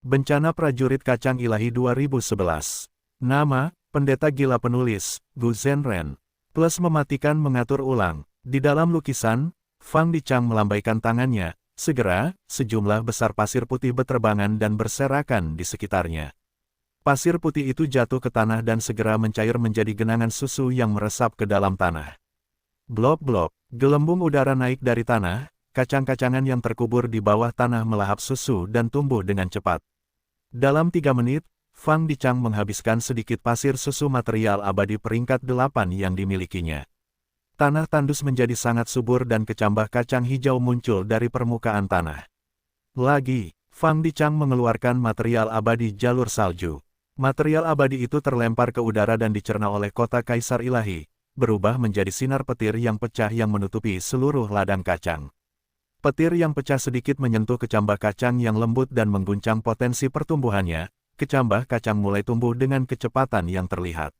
Bencana Prajurit Kacang Ilahi 2011. Nama, Pendeta Gila Penulis, Gu Zhenren. Plus mematikan mengatur ulang. Di dalam lukisan, Fang Dichang melambaikan tangannya. Segera, sejumlah besar pasir putih berterbangan dan berserakan di sekitarnya. Pasir putih itu jatuh ke tanah dan segera mencair menjadi genangan susu yang meresap ke dalam tanah. Blop-blop, gelembung udara naik dari tanah, kacang-kacangan yang terkubur di bawah tanah melahap susu dan tumbuh dengan cepat. Dalam 3 menit, Fang Dichang menghabiskan sedikit pasir susu material abadi peringkat 8 yang dimilikinya. Tanah tandus menjadi sangat subur dan kecambah kacang hijau muncul dari permukaan tanah. Lagi, Fang Dichang mengeluarkan material abadi jalur salju. Material abadi itu terlempar ke udara dan dicerna oleh kota Kaisar Ilahi, berubah menjadi sinar petir yang pecah yang menutupi seluruh ladang kacang. Petir yang pecah sedikit menyentuh kecambah kacang yang lembut dan mengguncang potensi pertumbuhannya. Kecambah kacang mulai tumbuh dengan kecepatan yang terlihat.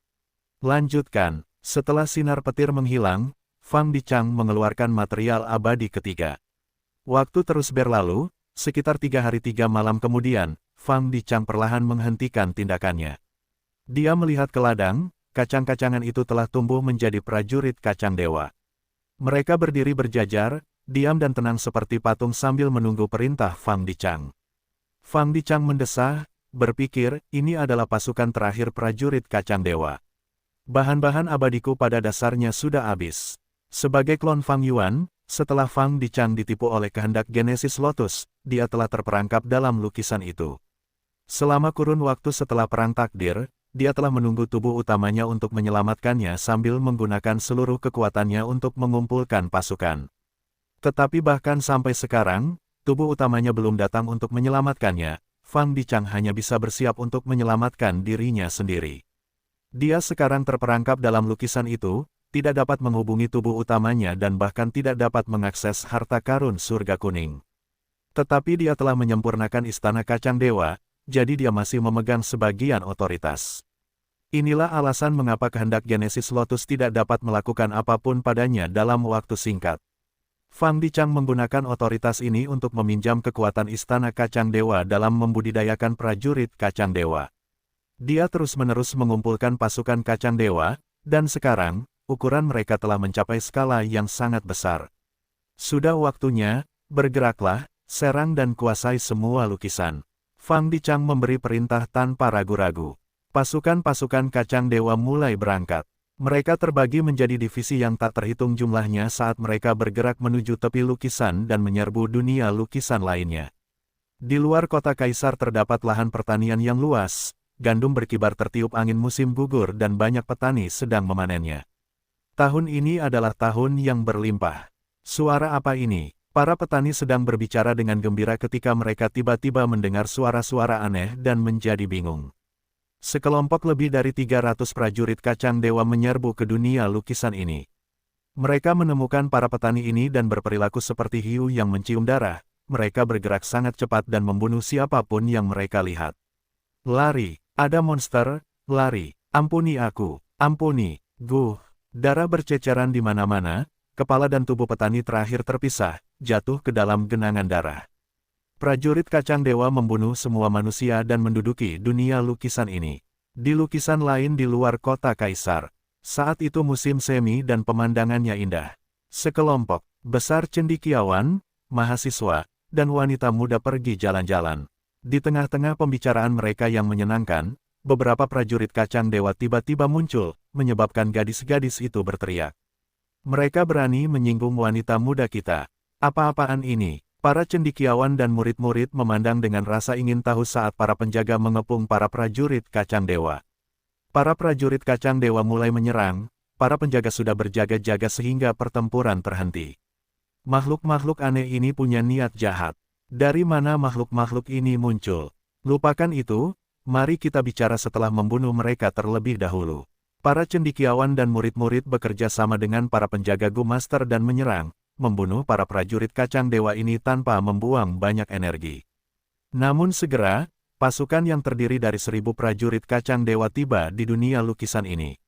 Lanjutkan, setelah sinar petir menghilang, Fang Dichang mengeluarkan material abadi ketiga. Waktu terus berlalu, sekitar 3 hari 3 malam kemudian, Fang Dichang perlahan menghentikan tindakannya. Dia melihat ke ladang, kacang-kacangan itu telah tumbuh menjadi prajurit kacang dewa. Mereka berdiri berjajar, diam dan tenang seperti patung sambil menunggu perintah Fang Dichang. Fang Dichang mendesah, berpikir, ini adalah pasukan terakhir prajurit kacang dewa. Bahan-bahan abadiku pada dasarnya sudah habis. Sebagai klon Fang Yuan, setelah Fang Dichang ditipu oleh kehendak Genesis Lotus, dia telah terperangkap dalam lukisan itu. Selama kurun waktu setelah perang takdir, dia telah menunggu tubuh utamanya untuk menyelamatkannya sambil menggunakan seluruh kekuatannya untuk mengumpulkan pasukan. Tetapi bahkan sampai sekarang, tubuh utamanya belum datang untuk menyelamatkannya. Fang Dichang hanya bisa bersiap untuk menyelamatkan dirinya sendiri. Dia sekarang terperangkap dalam lukisan itu, tidak dapat menghubungi tubuh utamanya dan bahkan tidak dapat mengakses harta karun surga kuning. Tetapi dia telah menyempurnakan istana kacang dewa, jadi dia masih memegang sebagian otoritas. Inilah alasan mengapa kehendak Genesis Lotus tidak dapat melakukan apapun padanya dalam waktu singkat. Fang Dichang menggunakan otoritas ini untuk meminjam kekuatan istana kacang dewa dalam membudidayakan prajurit kacang dewa. Dia terus-menerus mengumpulkan pasukan kacang dewa, dan sekarang, ukuran mereka telah mencapai skala yang sangat besar. Sudah waktunya, bergeraklah, serang dan kuasai semua lukisan. Fang Dichang memberi perintah tanpa ragu-ragu. Pasukan-pasukan kacang dewa mulai berangkat. Mereka terbagi menjadi divisi yang tak terhitung jumlahnya saat mereka bergerak menuju tepi lukisan dan menyerbu dunia lukisan lainnya. Di luar kota Kaisar terdapat lahan pertanian yang luas, gandum berkibar tertiup angin musim gugur dan banyak petani sedang memanennya. Tahun ini adalah tahun yang berlimpah. Suara apa ini? Para petani sedang berbicara dengan gembira ketika mereka tiba-tiba mendengar suara-suara aneh dan menjadi bingung. Sekelompok lebih dari 300 prajurit kacang dewa menyerbu ke dunia lukisan ini. Mereka menemukan para petani ini dan berperilaku seperti hiu yang mencium darah. Mereka bergerak sangat cepat dan membunuh siapapun yang mereka lihat. Lari, ada monster, lari, ampuni aku, ampuni, darah berceceran di mana-mana, kepala dan tubuh petani terakhir terpisah, jatuh ke dalam genangan darah. Prajurit kacang dewa membunuh semua manusia dan menduduki dunia lukisan ini. Di lukisan lain di luar kota Kaisar, saat itu musim semi dan pemandangannya indah. Sekelompok besar cendekiawan, mahasiswa, dan wanita muda pergi jalan-jalan. Di tengah-tengah pembicaraan mereka yang menyenangkan, beberapa prajurit kacang dewa tiba-tiba muncul, menyebabkan gadis-gadis itu berteriak. Mereka berani menyinggung wanita muda kita. Apa-apaan ini? Para cendekiawan dan murid-murid memandang dengan rasa ingin tahu saat para penjaga mengepung para prajurit kacang dewa. Para prajurit kacang dewa mulai menyerang, para penjaga sudah berjaga-jaga sehingga pertempuran terhenti. Makhluk-makhluk aneh ini punya niat jahat. Dari mana makhluk-makhluk ini muncul? Lupakan itu, mari kita bicara setelah membunuh mereka terlebih dahulu. Para cendekiawan dan murid-murid bekerja sama dengan para penjaga Gu Master dan menyerang, membunuh para prajurit kacang dewa ini tanpa membuang banyak energi. Namun segera, pasukan yang terdiri dari 1000 prajurit kacang dewa tiba di dunia lukisan ini.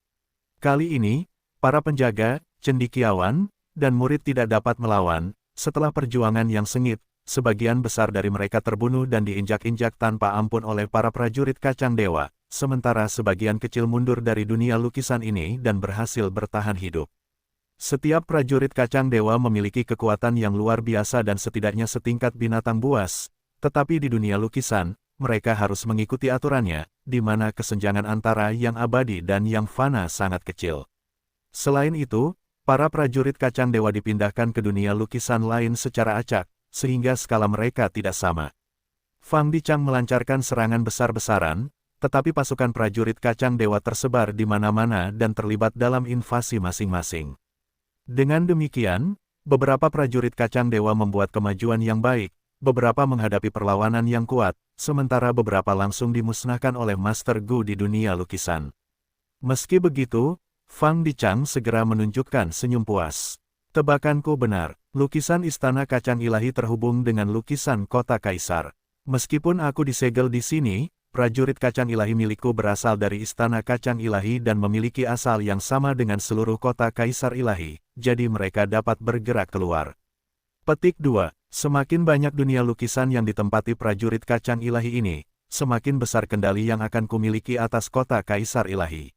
Kali ini, para penjaga, cendekiawan, dan murid tidak dapat melawan. Setelah perjuangan yang sengit, sebagian besar dari mereka terbunuh dan diinjak-injak tanpa ampun oleh para prajurit kacang dewa, sementara sebagian kecil mundur dari dunia lukisan ini dan berhasil bertahan hidup. Setiap prajurit kacang dewa memiliki kekuatan yang luar biasa dan setidaknya setingkat binatang buas, tetapi di dunia lukisan, mereka harus mengikuti aturannya, di mana kesenjangan antara yang abadi dan yang fana sangat kecil. Selain itu, para prajurit kacang dewa dipindahkan ke dunia lukisan lain secara acak, sehingga skala mereka tidak sama. Fang Dichang melancarkan serangan besar-besaran, tetapi pasukan prajurit kacang dewa tersebar di mana-mana dan terlibat dalam invasi masing-masing. Dengan demikian, beberapa prajurit kacang dewa membuat kemajuan yang baik, beberapa menghadapi perlawanan yang kuat, sementara beberapa langsung dimusnahkan oleh Master Gu di dunia lukisan. Meski begitu, Fang Dichang segera menunjukkan senyum puas. Tebakanku benar, lukisan Istana Kacang Ilahi terhubung dengan lukisan Kota Kaisar. Meskipun aku disegel di sini, prajurit Kacang Ilahi milikku berasal dari Istana Kacang Ilahi dan memiliki asal yang sama dengan seluruh Kota Kaisar Ilahi, jadi mereka dapat bergerak keluar. Petik 2. Semakin banyak dunia lukisan yang ditempati prajurit Kacang Ilahi ini, semakin besar kendali yang akan kumiliki atas Kota Kaisar Ilahi.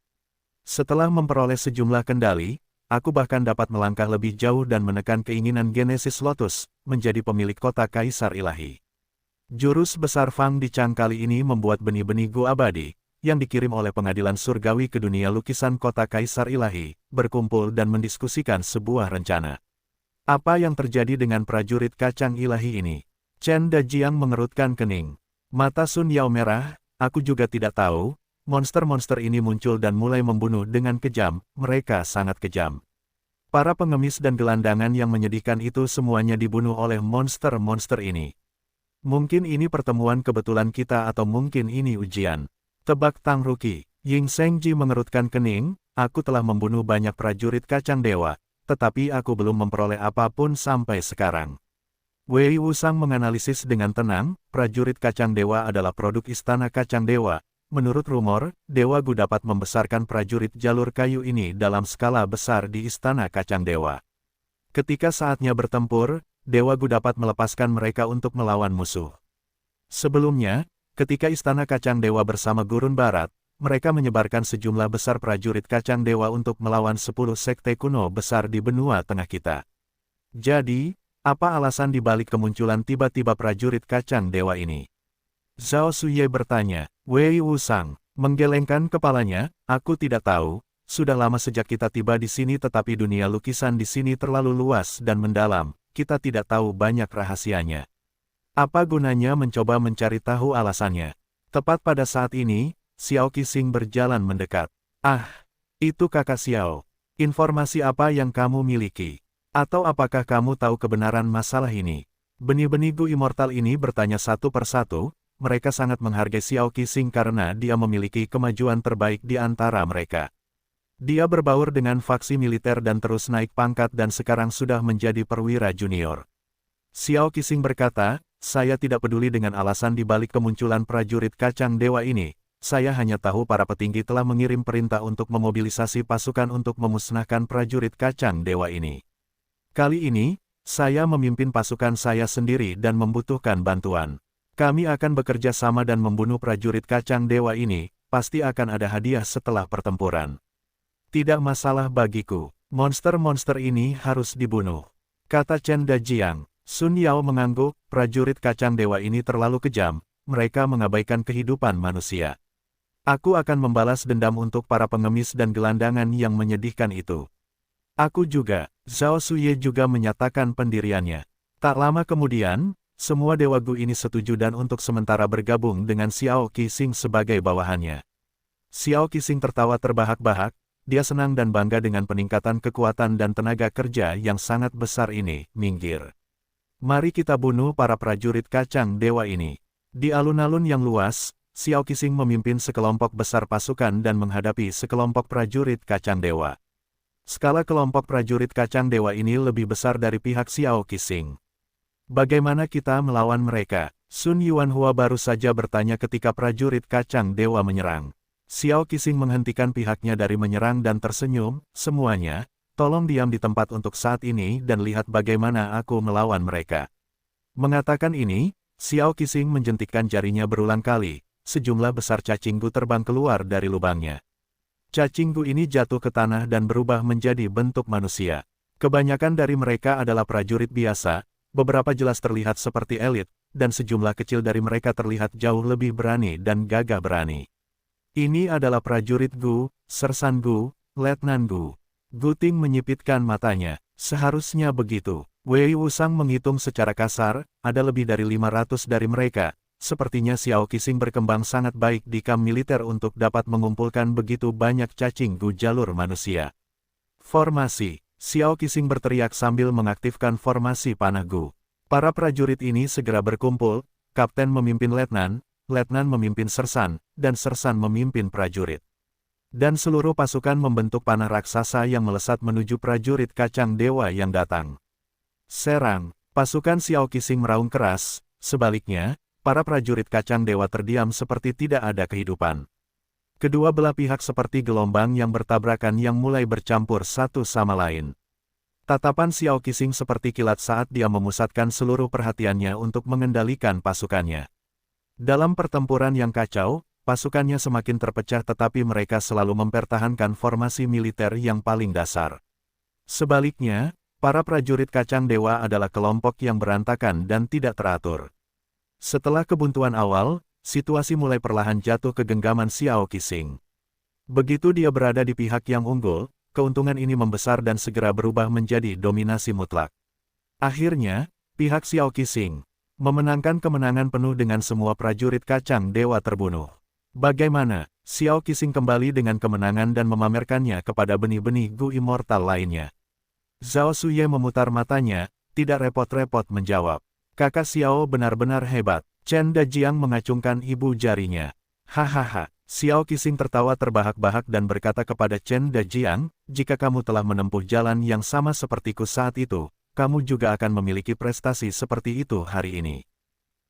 Setelah memperoleh sejumlah kendali, aku bahkan dapat melangkah lebih jauh dan menekan keinginan Genesis Lotus, menjadi pemilik Kota Kaisar Ilahi. Jurus besar Fang Dichang kali ini membuat benih-benih Gu abadi, yang dikirim oleh pengadilan surgawi ke dunia lukisan Kota Kaisar Ilahi, berkumpul dan mendiskusikan sebuah rencana. Apa yang terjadi dengan prajurit Kacang Ilahi ini? Chen Dajiang mengerutkan kening. Mata Sun Yao merah, aku juga tidak tahu. Monster-monster ini muncul dan mulai membunuh dengan kejam, mereka sangat kejam. Para pengemis dan gelandangan yang menyedihkan itu semuanya dibunuh oleh monster-monster ini. Mungkin ini pertemuan kebetulan kita atau mungkin ini ujian. Tebak Tang Ruki. Ying Shengji mengerutkan kening, aku telah membunuh banyak prajurit kacang dewa, tetapi aku belum memperoleh apapun sampai sekarang. Wei Wusang menganalisis dengan tenang, prajurit kacang dewa adalah produk Istana Kacang Dewa. Menurut rumor, Dewa Gu dapat membesarkan prajurit jalur kayu ini dalam skala besar di Istana Kacang Dewa. Ketika saatnya bertempur, Dewa Gu dapat melepaskan mereka untuk melawan musuh. Sebelumnya, ketika Istana Kacang Dewa bersama Gurun Barat, mereka menyebarkan sejumlah besar prajurit Kacang Dewa untuk melawan 10 sekte kuno besar di benua tengah kita. Jadi, apa alasan dibalik kemunculan tiba-tiba prajurit Kacang Dewa ini? Zhao Suye bertanya. Wei Wusang menggelengkan kepalanya, aku tidak tahu, sudah lama sejak kita tiba di sini tetapi dunia lukisan di sini terlalu luas dan mendalam, kita tidak tahu banyak rahasianya. Apa gunanya mencoba mencari tahu alasannya? Tepat pada saat ini, Xiao Qixing berjalan mendekat. Ah, itu kakak Xiao. Informasi apa yang kamu miliki? Atau apakah kamu tahu kebenaran masalah ini? Benih-benih Gu Immortal ini bertanya satu persatu. Mereka sangat menghargai Xiao Qixing karena dia memiliki kemajuan terbaik di antara mereka. Dia berbaur dengan faksi militer dan terus naik pangkat dan sekarang sudah menjadi perwira junior. Xiao Qixing berkata, saya tidak peduli dengan alasan dibalik kemunculan prajurit kacang dewa ini, saya hanya tahu para petinggi telah mengirim perintah untuk memobilisasi pasukan untuk memusnahkan prajurit kacang dewa ini. Kali ini, saya memimpin pasukan saya sendiri dan membutuhkan bantuan. Kami akan bekerja sama dan membunuh prajurit kacang dewa ini, pasti akan ada hadiah setelah pertempuran. Tidak masalah bagiku, monster-monster ini harus dibunuh. Kata Chen Dajiang. Sun Yao mengangguk, prajurit kacang dewa ini terlalu kejam, mereka mengabaikan kehidupan manusia. Aku akan membalas dendam untuk para pengemis dan gelandangan yang menyedihkan itu. Aku juga, Zhao Suye juga menyatakan pendiriannya. Tak lama kemudian, semua Dewa Gu ini setuju dan untuk sementara bergabung dengan Xiao Qixing sebagai bawahannya. Xiao Qixing tertawa terbahak-bahak, dia senang dan bangga dengan peningkatan kekuatan dan tenaga kerja yang sangat besar ini, minggir. Mari kita bunuh para prajurit kacang dewa ini. Di alun-alun yang luas, Xiao Qixing memimpin sekelompok besar pasukan dan menghadapi sekelompok prajurit kacang dewa. Skala kelompok prajurit kacang dewa ini lebih besar dari pihak Xiao Qixing. Bagaimana kita melawan mereka? Sun Yuanhua baru saja bertanya ketika prajurit kacang dewa menyerang. Xiao Qixing menghentikan pihaknya dari menyerang dan tersenyum, semuanya, tolong diam di tempat untuk saat ini dan lihat bagaimana aku melawan mereka. Mengatakan ini, Xiao Qixing menjentikkan jarinya berulang kali, sejumlah besar cacing gu terbang keluar dari lubangnya. Cacing gu ini jatuh ke tanah dan berubah menjadi bentuk manusia. Kebanyakan dari mereka adalah prajurit biasa, beberapa jelas terlihat seperti elit, dan sejumlah kecil dari mereka terlihat jauh lebih berani dan gagah berani. Ini adalah prajurit Gu, Sersan Gu, Letnan Gu. Gu Ting menyipitkan matanya. Seharusnya begitu. Wei Wusang menghitung secara kasar, ada lebih dari 500 dari mereka. Sepertinya Xiao Qixing berkembang sangat baik di kamp militer untuk dapat mengumpulkan begitu banyak cacing Gu jalur manusia. Formasi. Xiao Qixing berteriak sambil mengaktifkan formasi panah Gu. Para prajurit ini segera berkumpul, Kapten memimpin Letnan, Letnan memimpin Sersan, dan Sersan memimpin prajurit. Dan seluruh pasukan membentuk panah raksasa yang melesat menuju prajurit kacang dewa yang datang. Serang, pasukan Xiao Qixing meraung keras, sebaliknya, para prajurit kacang dewa terdiam seperti tidak ada kehidupan. Kedua belah pihak seperti gelombang yang bertabrakan yang mulai bercampur satu sama lain. Tatapan Xiao Qixing seperti kilat saat dia memusatkan seluruh perhatiannya untuk mengendalikan pasukannya. Dalam pertempuran yang kacau, pasukannya semakin terpecah tetapi mereka selalu mempertahankan formasi militer yang paling dasar. Sebaliknya, para prajurit kacang dewa adalah kelompok yang berantakan dan tidak teratur. Setelah kebuntuan awal, situasi mulai perlahan jatuh ke genggaman Xiao Qixing. Begitu dia berada di pihak yang unggul, keuntungan ini membesar dan segera berubah menjadi dominasi mutlak. Akhirnya, pihak Xiao Qixing memenangkan kemenangan penuh dengan semua prajurit kacang dewa terbunuh. Bagaimana? Xiao Qixing kembali dengan kemenangan dan memamerkannya kepada benih-benih Gu immortal lainnya. Zhao Suye memutar matanya, tidak repot-repot menjawab. Kakak Xiao benar-benar hebat. Chen Dajiang mengacungkan ibu jarinya. Hahaha. Xiao Qixing tertawa terbahak-bahak dan berkata kepada Chen Dajiang, jika kamu telah menempuh jalan yang sama sepertiku saat itu, kamu juga akan memiliki prestasi seperti itu hari ini.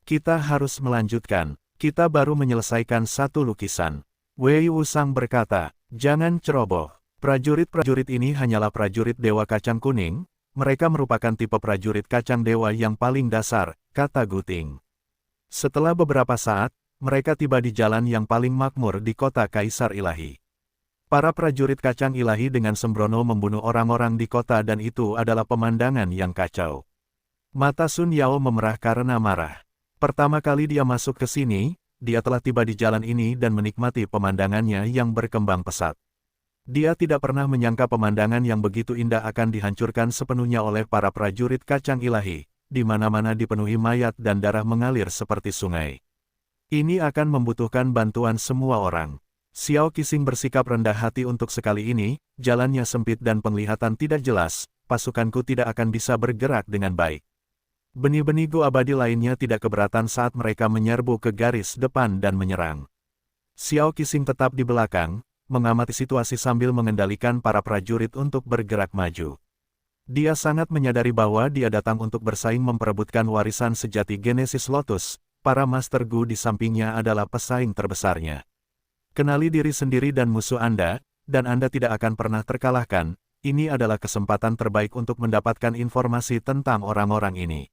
Kita harus melanjutkan, kita baru menyelesaikan satu lukisan. Wei Wusang berkata, jangan ceroboh. Prajurit-prajurit ini hanyalah prajurit Dewa Kacang Kuning, mereka merupakan tipe prajurit kacang dewa yang paling dasar, kata Gu Ting. Setelah beberapa saat, mereka tiba di jalan yang paling makmur di kota Kaisar Ilahi. Para prajurit kacang ilahi dengan sembrono membunuh orang-orang di kota dan itu adalah pemandangan yang kacau. Mata Sun Yao memerah karena marah. Pertama kali dia masuk ke sini, dia telah tiba di jalan ini dan menikmati pemandangannya yang berkembang pesat. Dia tidak pernah menyangka pemandangan yang begitu indah akan dihancurkan sepenuhnya oleh para prajurit kacang ilahi, di mana-mana dipenuhi mayat dan darah mengalir seperti sungai. Ini akan membutuhkan bantuan semua orang. Xiao Qixing bersikap rendah hati untuk sekali ini, jalannya sempit dan penglihatan tidak jelas, pasukanku tidak akan bisa bergerak dengan baik. Benih-benih Gu abadi lainnya tidak keberatan saat mereka menyerbu ke garis depan dan menyerang. Xiao Qixing tetap di belakang, mengamati situasi sambil mengendalikan para prajurit untuk bergerak maju. Dia sangat menyadari bahwa dia datang untuk bersaing memperebutkan warisan sejati Genesis Lotus, para Master Gu di sampingnya adalah pesaing terbesarnya. Kenali diri sendiri dan musuh Anda, dan Anda tidak akan pernah terkalahkan, ini adalah kesempatan terbaik untuk mendapatkan informasi tentang orang-orang ini.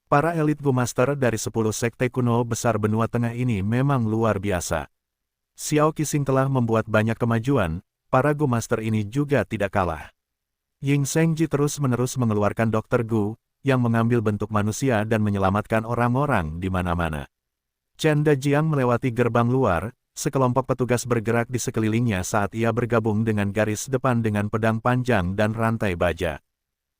Para elit Gu Master dari 10 sekte kuno besar benua tengah ini memang luar biasa. Xiao Qixing telah membuat banyak kemajuan, para Gu Master ini juga tidak kalah. Ying Shengji terus-menerus mengeluarkan Dr. Gu, yang mengambil bentuk manusia dan menyelamatkan orang-orang di mana-mana. Chen Dajiang melewati gerbang luar, sekelompok petugas bergerak di sekelilingnya saat ia bergabung dengan garis depan dengan pedang panjang dan rantai baja.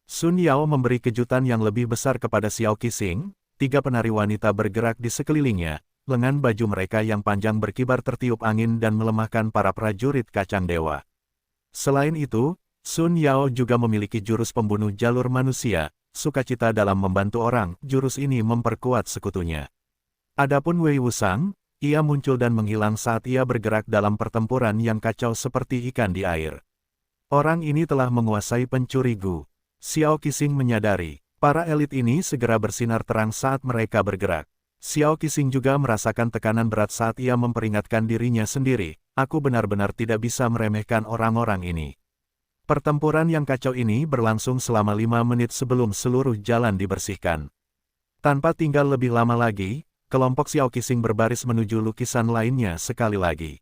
Sun Yao memberi kejutan yang lebih besar kepada Xiao Qixing, 3 penari wanita bergerak di sekelilingnya, lengan baju mereka yang panjang berkibar tertiup angin dan melemahkan para prajurit kacang dewa. Selain itu, Sun Yao juga memiliki jurus pembunuh jalur manusia, sukacita dalam membantu orang, jurus ini memperkuat sekutunya. Adapun Wei Wusang, ia muncul dan menghilang saat ia bergerak dalam pertempuran yang kacau seperti ikan di air. Orang ini telah menguasai pencuri Gu. Xiao Qixing menyadari, para elit ini segera bersinar terang saat mereka bergerak. Xiao Qixing juga merasakan tekanan berat saat ia memperingatkan dirinya sendiri, aku benar-benar tidak bisa meremehkan orang-orang ini. Pertempuran yang kacau ini berlangsung selama 5 menit sebelum seluruh jalan dibersihkan. Tanpa tinggal lebih lama lagi, kelompok Xiao Qixing berbaris menuju lukisan lainnya sekali lagi.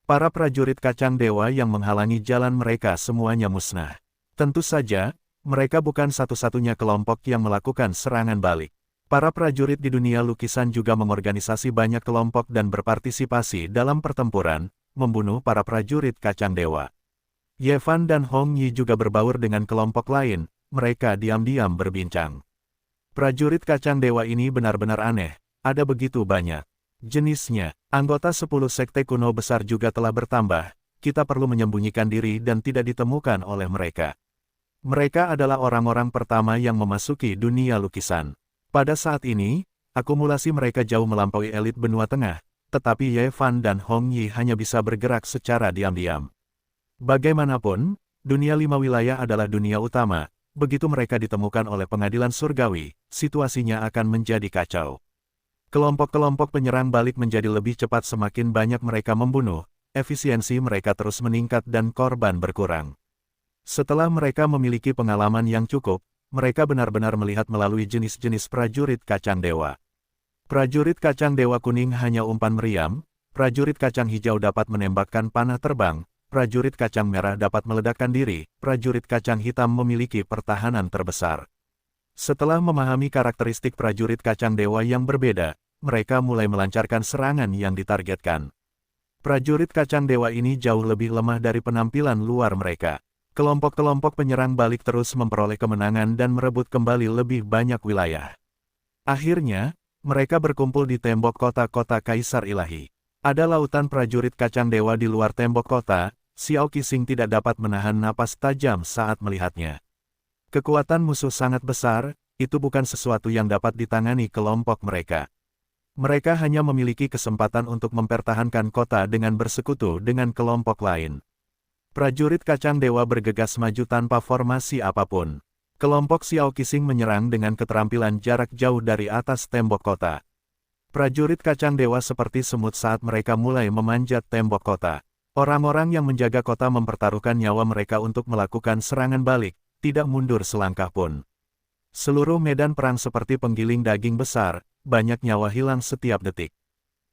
Para prajurit kacang dewa yang menghalangi jalan mereka semuanya musnah. Tentu saja, mereka bukan satu-satunya kelompok yang melakukan serangan balik. Para prajurit di dunia lukisan juga mengorganisasi banyak kelompok dan berpartisipasi dalam pertempuran, membunuh para prajurit kacang dewa. Ye Fan dan Hong Yi juga berbaur dengan kelompok lain, mereka diam-diam berbincang. Prajurit kacang dewa ini benar-benar aneh, ada begitu banyak jenisnya. Anggota 10 sekte kuno besar juga telah bertambah, kita perlu menyembunyikan diri dan tidak ditemukan oleh mereka. Mereka adalah orang-orang pertama yang memasuki dunia lukisan. Pada saat ini, akumulasi mereka jauh melampaui elit benua tengah, tetapi Ye Fan dan Hong Yi hanya bisa bergerak secara diam-diam. Bagaimanapun, dunia 5 wilayah adalah dunia utama, begitu mereka ditemukan oleh pengadilan surgawi, situasinya akan menjadi kacau. Kelompok-kelompok penyerang balik menjadi lebih cepat semakin banyak mereka membunuh, efisiensi mereka terus meningkat dan korban berkurang. Setelah mereka memiliki pengalaman yang cukup, mereka benar-benar melihat melalui jenis-jenis prajurit kacang dewa. Prajurit kacang dewa kuning hanya umpan meriam, prajurit kacang hijau dapat menembakkan panah terbang, prajurit kacang merah dapat meledakkan diri, prajurit kacang hitam memiliki pertahanan terbesar. Setelah memahami karakteristik prajurit kacang dewa yang berbeda, mereka mulai melancarkan serangan yang ditargetkan. Prajurit kacang dewa ini jauh lebih lemah dari penampilan luar mereka. Kelompok-kelompok penyerang balik terus memperoleh kemenangan dan merebut kembali lebih banyak wilayah. Akhirnya, mereka berkumpul di tembok kota-kota Kaisar Ilahi. Ada lautan prajurit kacang dewa di luar tembok kota, Xiao Qixing tidak dapat menahan napas tajam saat melihatnya. Kekuatan musuh sangat besar, itu bukan sesuatu yang dapat ditangani kelompok mereka. Mereka hanya memiliki kesempatan untuk mempertahankan kota dengan bersekutu dengan kelompok lain. Prajurit kacang dewa bergegas maju tanpa formasi apapun. Kelompok Xiao Qixing menyerang dengan keterampilan jarak jauh dari atas tembok kota. Prajurit kacang dewa seperti semut saat mereka mulai memanjat tembok kota. Orang-orang yang menjaga kota mempertaruhkan nyawa mereka untuk melakukan serangan balik, tidak mundur selangkah pun. Seluruh medan perang seperti penggiling daging besar, banyak nyawa hilang setiap detik.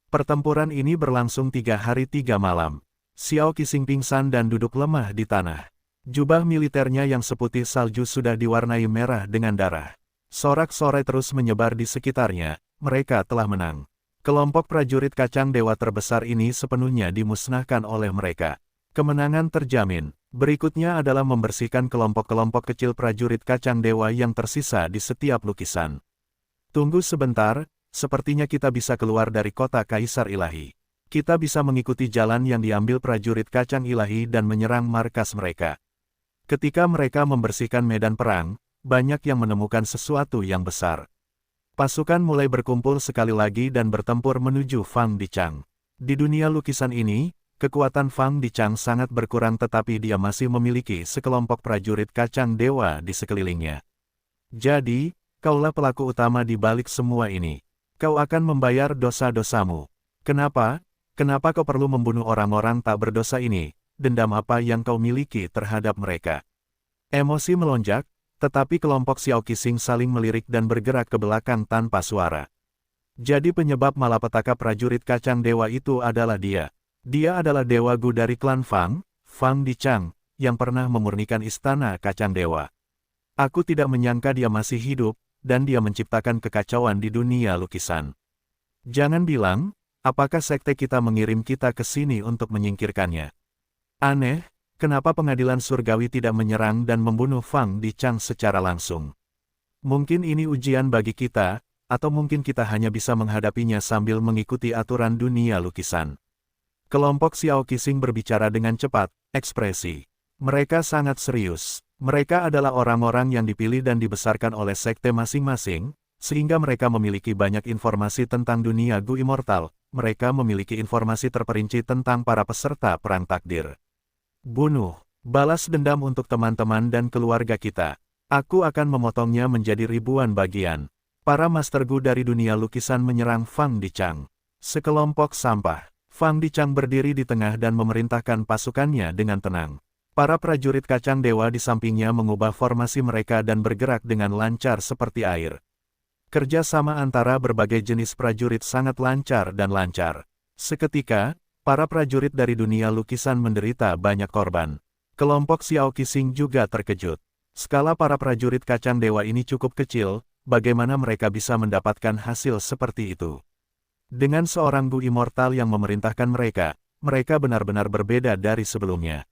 Pertempuran ini berlangsung 3 hari 3 malam. Xiao Qixing pingsan dan duduk lemah di tanah. Jubah militernya yang seputih salju sudah diwarnai merah dengan darah. Sorak-sorai terus menyebar di sekitarnya, mereka telah menang. Kelompok prajurit kacang dewa terbesar ini sepenuhnya dimusnahkan oleh mereka. Kemenangan terjamin. Berikutnya adalah membersihkan kelompok-kelompok kecil prajurit kacang dewa yang tersisa di setiap lukisan. Tunggu sebentar, sepertinya kita bisa keluar dari kota Kaisar Ilahi. Kita bisa mengikuti jalan yang diambil prajurit kacang ilahi dan menyerang markas mereka. Ketika mereka membersihkan medan perang, banyak yang menemukan sesuatu yang besar. Pasukan mulai berkumpul sekali lagi dan bertempur menuju Fang Dichang. Di dunia lukisan ini, kekuatan Fang Dichang sangat berkurang tetapi dia masih memiliki sekelompok prajurit kacang dewa di sekelilingnya. Jadi, kaulah pelaku utama di balik semua ini. Kau akan membayar dosa-dosamu. Kenapa? Kenapa kau perlu membunuh orang-orang tak berdosa ini? Dendam apa yang kau miliki terhadap mereka? Emosi melonjak, tetapi kelompok Xiao Qixing saling melirik dan bergerak ke belakang tanpa suara. Jadi penyebab malapetaka prajurit kacang dewa itu adalah dia. Dia adalah Dewa Gu dari klan Fang, Fang Dichang, yang pernah memurnikan istana kacang dewa. Aku tidak menyangka dia masih hidup, dan dia menciptakan kekacauan di dunia lukisan. Jangan bilang, apakah sekte kita mengirim kita ke sini untuk menyingkirkannya? Aneh, kenapa pengadilan surgawi tidak menyerang dan membunuh Fang Dichang secara langsung? Mungkin ini ujian bagi kita, atau mungkin kita hanya bisa menghadapinya sambil mengikuti aturan dunia lukisan. Kelompok Xiao Qixing berbicara dengan cepat, ekspresi mereka sangat serius. Mereka adalah orang-orang yang dipilih dan dibesarkan oleh sekte masing-masing, sehingga mereka memiliki banyak informasi tentang dunia Gu Immortal. Mereka memiliki informasi terperinci tentang para peserta perang takdir. Bunuh, balas dendam untuk teman-teman dan keluarga kita. Aku akan memotongnya menjadi ribuan bagian. Para Master Gu dari dunia lukisan menyerang Fang Dichang. Sekelompok sampah. Fang Dichang berdiri di tengah dan memerintahkan pasukannya dengan tenang. Para prajurit kacang dewa di sampingnya mengubah formasi mereka dan bergerak dengan lancar seperti air. Kerja sama antara berbagai jenis prajurit sangat lancar dan lancar. Seketika, para prajurit dari dunia lukisan menderita banyak korban. Kelompok Xiao Qixing juga terkejut. Skala para prajurit kacang dewa ini cukup kecil, bagaimana mereka bisa mendapatkan hasil seperti itu? Dengan seorang Gu Immortal yang memerintahkan mereka, mereka benar-benar berbeda dari sebelumnya.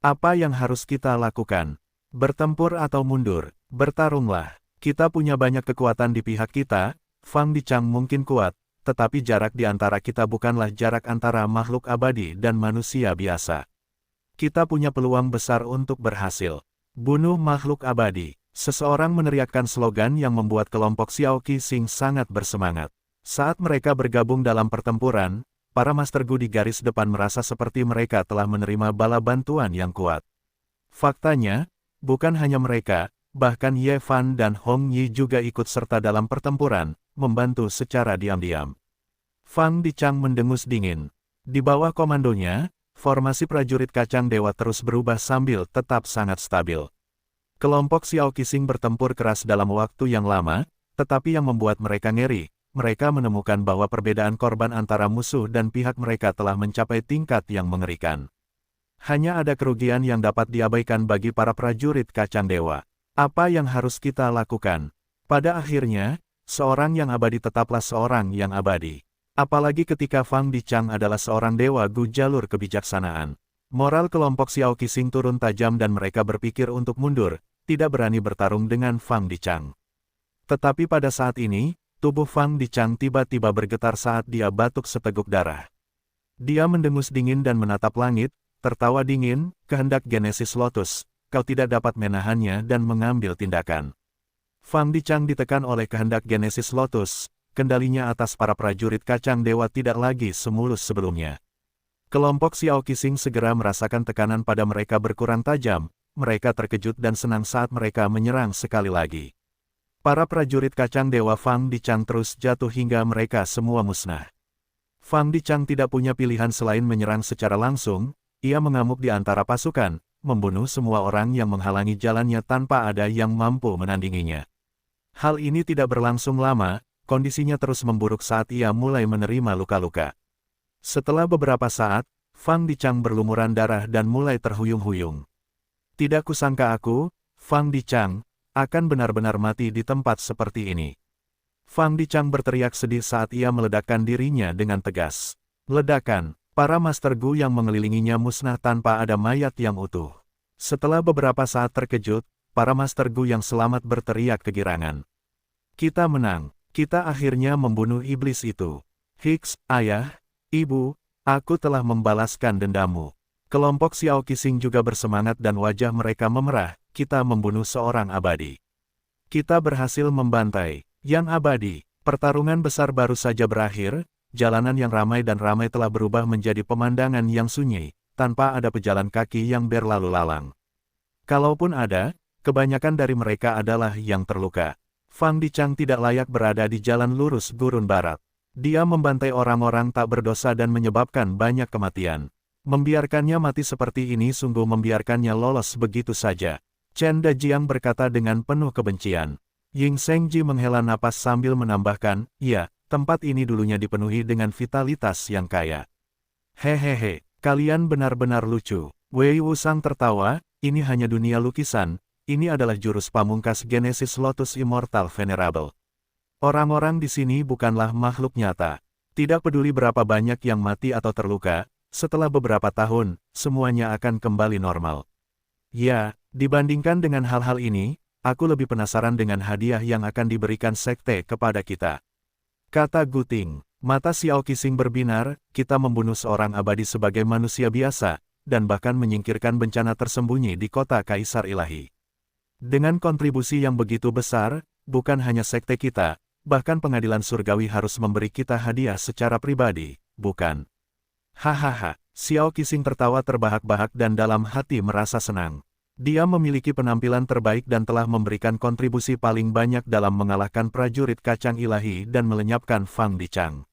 Apa yang harus kita lakukan? Bertempur atau mundur? Bertarunglah. Kita punya banyak kekuatan di pihak kita, Fang Dichang mungkin kuat, tetapi jarak di antara kita bukanlah jarak antara makhluk abadi dan manusia biasa. Kita punya peluang besar untuk berhasil. Bunuh makhluk abadi. Seseorang meneriakkan slogan yang membuat kelompok Xiao Qixing sangat bersemangat. Saat mereka bergabung dalam pertempuran, para Master Gu di garis depan merasa seperti mereka telah menerima bala bantuan yang kuat. Faktanya, bukan hanya mereka, bahkan Ye Fan dan Hong Yi juga ikut serta dalam pertempuran, membantu secara diam-diam. Fang Dichang mendengus dingin. Di bawah komandonya, formasi prajurit kacang dewa terus berubah sambil tetap sangat stabil. Kelompok Xiao Qixing bertempur keras dalam waktu yang lama, tetapi yang membuat mereka ngeri, mereka menemukan bahwa perbedaan korban antara musuh dan pihak mereka telah mencapai tingkat yang mengerikan. Hanya ada kerugian yang dapat diabaikan bagi para prajurit kacang dewa. Apa yang harus kita lakukan? Pada akhirnya, seorang yang abadi tetaplah seorang yang abadi. Apalagi ketika Fang Dichang adalah seorang dewa Gu jalur kebijaksanaan. Moral kelompok Xiao Qixing turun tajam dan mereka berpikir untuk mundur, tidak berani bertarung dengan Fang Dichang. Tetapi pada saat ini, tubuh Fang Dichang tiba-tiba bergetar saat dia batuk seteguk darah. Dia mendengus dingin dan menatap langit, tertawa dingin, kehendak Genesis Lotus. Kau tidak dapat menahannya dan mengambil tindakan. Fang Dichang ditekan oleh kehendak Genesis Lotus, kendalinya atas para prajurit kacang dewa tidak lagi semulus sebelumnya. Kelompok Xiao Qixing segera merasakan tekanan pada mereka berkurang tajam, mereka terkejut dan senang saat mereka menyerang sekali lagi. Para prajurit kacang dewa Fang Dichang terus jatuh hingga mereka semua musnah. Fang Dichang tidak punya pilihan selain menyerang secara langsung, ia mengamuk di antara pasukan, membunuh semua orang yang menghalangi jalannya tanpa ada yang mampu menandinginya. Hal ini tidak berlangsung lama, kondisinya terus memburuk saat ia mulai menerima luka-luka. Setelah beberapa saat, Fang Dichang berlumuran darah dan mulai terhuyung-huyung. Tidak kusangka aku, Fang Dichang, akan benar-benar mati di tempat seperti ini. Fang Dichang berteriak sedih saat ia meledakkan dirinya dengan tegas. Ledakan. Para Master Gu yang mengelilinginya musnah tanpa ada mayat yang utuh. Setelah beberapa saat terkejut, para Master Gu yang selamat berteriak kegirangan. Kita menang, kita akhirnya membunuh iblis itu. Hiks, ayah, ibu, aku telah membalaskan dendammu. Kelompok Xiao Qixing juga bersemangat dan wajah mereka memerah, kita membunuh seorang abadi. Kita berhasil membantai yang abadi. Pertarungan besar baru saja berakhir. Jalanan yang ramai dan ramai telah berubah menjadi pemandangan yang sunyi, tanpa ada pejalan kaki yang berlalu lalang. Kalaupun ada, kebanyakan dari mereka adalah yang terluka. Fang Dichang tidak layak berada di jalan lurus gurun barat. Dia membantai orang-orang tak berdosa dan menyebabkan banyak kematian. Membiarkannya mati seperti ini sungguh membiarkannya lolos begitu saja. Chen Dajiang berkata dengan penuh kebencian. Ying Shengji menghela napas sambil menambahkan, ya. Tempat ini dulunya dipenuhi dengan vitalitas yang kaya. Hehehe, kalian benar-benar lucu. Wei Wusang tertawa, ini hanya dunia lukisan, ini adalah jurus pamungkas Genesis Lotus Immortal Venerable. Orang-orang di sini bukanlah makhluk nyata. Tidak peduli berapa banyak yang mati atau terluka, setelah beberapa tahun, semuanya akan kembali normal. Ya, dibandingkan dengan hal-hal ini, aku lebih penasaran dengan hadiah yang akan diberikan sekte kepada kita. Kata Guting, mata Xiao Qixing berbinar, kita membunuh seorang abadi sebagai manusia biasa, dan bahkan menyingkirkan bencana tersembunyi di kota Kaisar Ilahi. Dengan kontribusi yang begitu besar, bukan hanya sekte kita, bahkan pengadilan surgawi harus memberi kita hadiah secara pribadi, bukan? Hahaha, Xiao Qixing tertawa terbahak-bahak dan dalam hati merasa senang. Dia memiliki penampilan terbaik dan telah memberikan kontribusi paling banyak dalam mengalahkan prajurit kacang ilahi dan melenyapkan Fang Dichang.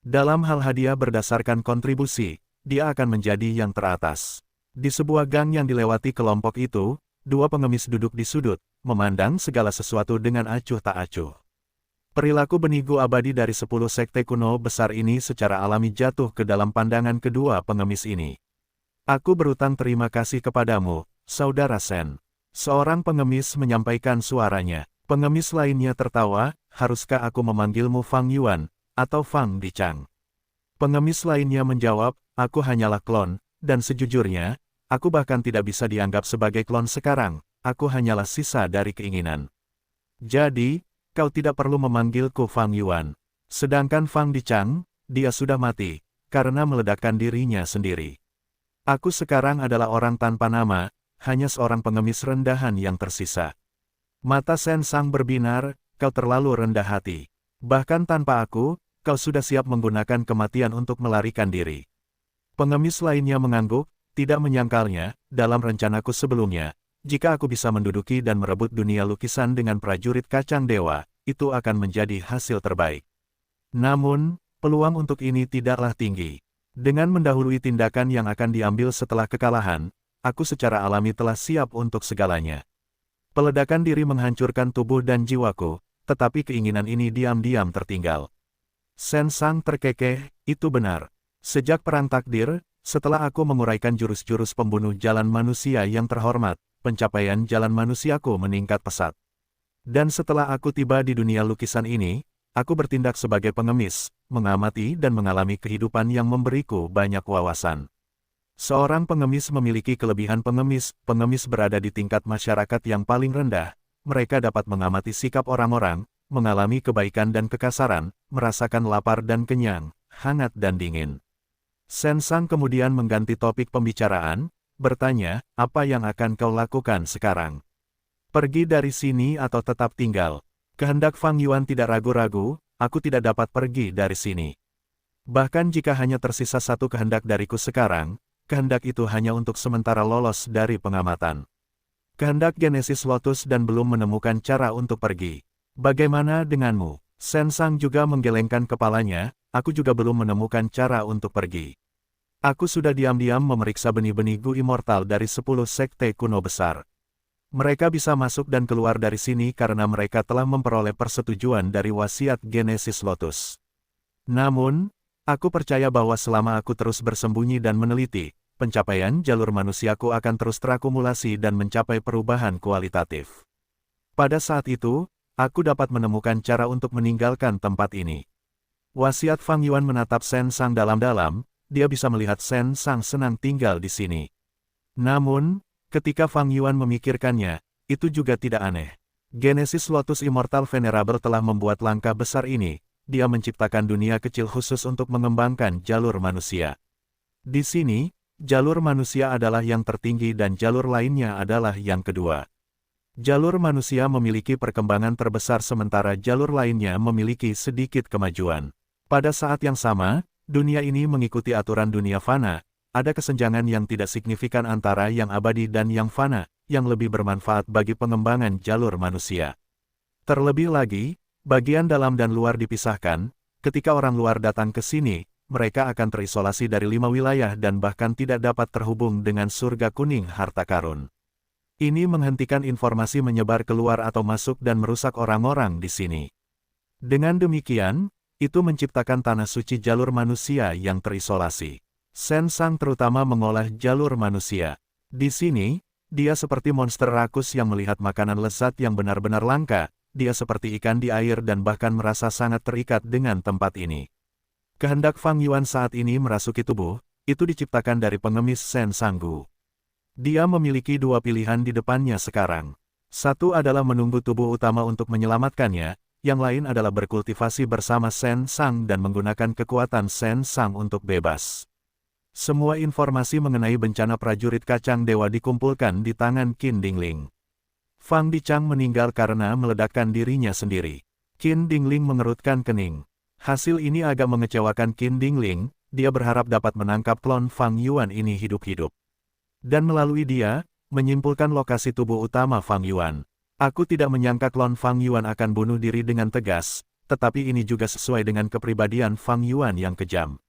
Dalam hal hadiah berdasarkan kontribusi, dia akan menjadi yang teratas. Di sebuah gang yang dilewati kelompok itu, dua pengemis duduk di sudut, memandang segala sesuatu dengan acuh tak acuh. Perilaku Benigu abadi dari 10 sekte kuno besar ini secara alami jatuh ke dalam pandangan kedua pengemis ini. Aku berutang terima kasih kepadamu, Saudara Sen. Seorang pengemis menyampaikan suaranya. Pengemis lainnya tertawa, haruskah aku memanggilmu Fang Yuan, atau Fang Dichang? Pengemis lainnya menjawab, aku hanyalah klon, dan sejujurnya, aku bahkan tidak bisa dianggap sebagai klon sekarang, aku hanyalah sisa dari keinginan. Jadi, kau tidak perlu memanggilku Fang Yuan. Sedangkan Fang Dichang, dia sudah mati, karena meledakkan dirinya sendiri. Aku sekarang adalah orang tanpa nama, hanya seorang pengemis rendahan yang tersisa. Mata Sen Sang berbinar, kau terlalu rendah hati. Bahkan tanpa aku, kau sudah siap menggunakan kematian untuk melarikan diri. Pengemis lainnya mengangguk, tidak menyangkalnya, dalam rencanaku sebelumnya, jika aku bisa menduduki dan merebut dunia lukisan dengan prajurit kacang dewa, itu akan menjadi hasil terbaik. Namun, peluang untuk ini tidaklah tinggi. Dengan mendahului tindakan yang akan diambil setelah kekalahan, aku secara alami telah siap untuk segalanya. Peledakan diri menghancurkan tubuh dan jiwaku, tetapi keinginan ini diam-diam tertinggal. Sen Sang terkekeh, itu benar. Sejak perang takdir, setelah aku menguraikan jurus-jurus pembunuh jalan manusia yang terhormat, pencapaian jalan manusiaku meningkat pesat. Dan setelah aku tiba di dunia lukisan ini, aku bertindak sebagai pengemis, mengamati dan mengalami kehidupan yang memberiku banyak wawasan. Seorang pengemis memiliki kelebihan pengemis berada di tingkat masyarakat yang paling rendah, mereka dapat mengamati sikap orang-orang, mengalami kebaikan dan kekasaran, merasakan lapar dan kenyang, hangat dan dingin. Sen Sang kemudian mengganti topik pembicaraan, bertanya, apa yang akan kau lakukan sekarang? Pergi dari sini atau tetap tinggal? Kehendak Fang Yuan tidak ragu-ragu, aku tidak dapat pergi dari sini. Bahkan jika hanya tersisa satu kehendak dariku sekarang, kehendak itu hanya untuk sementara lolos dari pengamatan. Kehendak Genesis Lotus dan belum menemukan cara untuk pergi. Bagaimana denganmu? Sen Sang juga menggelengkan kepalanya, aku juga belum menemukan cara untuk pergi. Aku sudah diam-diam memeriksa benih-benih Gu Immortal dari 10 sekte kuno besar. Mereka bisa masuk dan keluar dari sini karena mereka telah memperoleh persetujuan dari wasiat Genesis Lotus. Namun, aku percaya bahwa selama aku terus bersembunyi dan meneliti, pencapaian jalur manusiaku akan terus terakumulasi dan mencapai perubahan kualitatif. Pada saat itu, aku dapat menemukan cara untuk meninggalkan tempat ini. Wasiat Fang Yuan menatap Sen Sang dalam-dalam, dia bisa melihat Sen Sang senang tinggal di sini. Namun, ketika Fang Yuan memikirkannya, itu juga tidak aneh. Genesis Lotus Immortal Venerable telah membuat langkah besar ini, dia menciptakan dunia kecil khusus untuk mengembangkan jalur manusia. Di sini, jalur manusia adalah yang tertinggi dan jalur lainnya adalah yang kedua. Jalur manusia memiliki perkembangan terbesar sementara jalur lainnya memiliki sedikit kemajuan. Pada saat yang sama, dunia ini mengikuti aturan dunia fana, ada kesenjangan yang tidak signifikan antara yang abadi dan yang fana, yang lebih bermanfaat bagi pengembangan jalur manusia. Terlebih lagi, bagian dalam dan luar dipisahkan, ketika orang luar datang ke sini, mereka akan terisolasi dari 5 wilayah dan bahkan tidak dapat terhubung dengan surga kuning harta karun. Ini menghentikan informasi menyebar keluar atau masuk dan merusak orang-orang di sini. Dengan demikian, itu menciptakan tanah suci jalur manusia yang terisolasi. Sen Sang terutama mengolah jalur manusia. Di sini, dia seperti monster rakus yang melihat makanan lezat yang benar-benar langka, dia seperti ikan di air dan bahkan merasa sangat terikat dengan tempat ini. Kehendak Fang Yuan saat ini merasuki tubuh, itu diciptakan dari pengemis Sen Sanggu. Dia memiliki dua pilihan di depannya sekarang. Satu adalah menunggu tubuh utama untuk menyelamatkannya, yang lain adalah berkultivasi bersama Sen Sang dan menggunakan kekuatan Sen Sang untuk bebas. Semua informasi mengenai bencana prajurit kacang dewa dikumpulkan di tangan Qin Dingling. Fang Dichang meninggal karena meledakkan dirinya sendiri. Qin Dingling mengerutkan kening. Hasil ini agak mengecewakan Qin Dingling, dia berharap dapat menangkap klon Fang Yuan ini hidup-hidup. Dan melalui dia, menyimpulkan lokasi tubuh utama Fang Yuan. Aku tidak menyangka klon Fang Yuan akan bunuh diri dengan tegas, tetapi ini juga sesuai dengan kepribadian Fang Yuan yang kejam.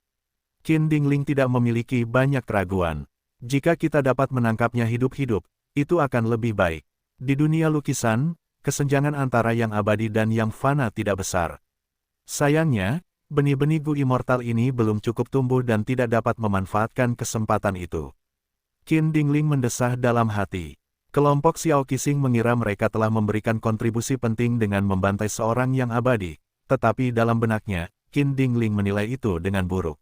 Qin Dingling tidak memiliki banyak keraguan. Jika kita dapat menangkapnya hidup-hidup, itu akan lebih baik. Di dunia lukisan, kesenjangan antara yang abadi dan yang fana tidak besar. Sayangnya, benih-benih Gu Immortal ini belum cukup tumbuh dan tidak dapat memanfaatkan kesempatan itu. Qin Dingling mendesah dalam hati. Kelompok Xiao Qixing mengira mereka telah memberikan kontribusi penting dengan membantai seorang yang abadi, tetapi dalam benaknya, Qin Dingling menilai itu dengan buruk.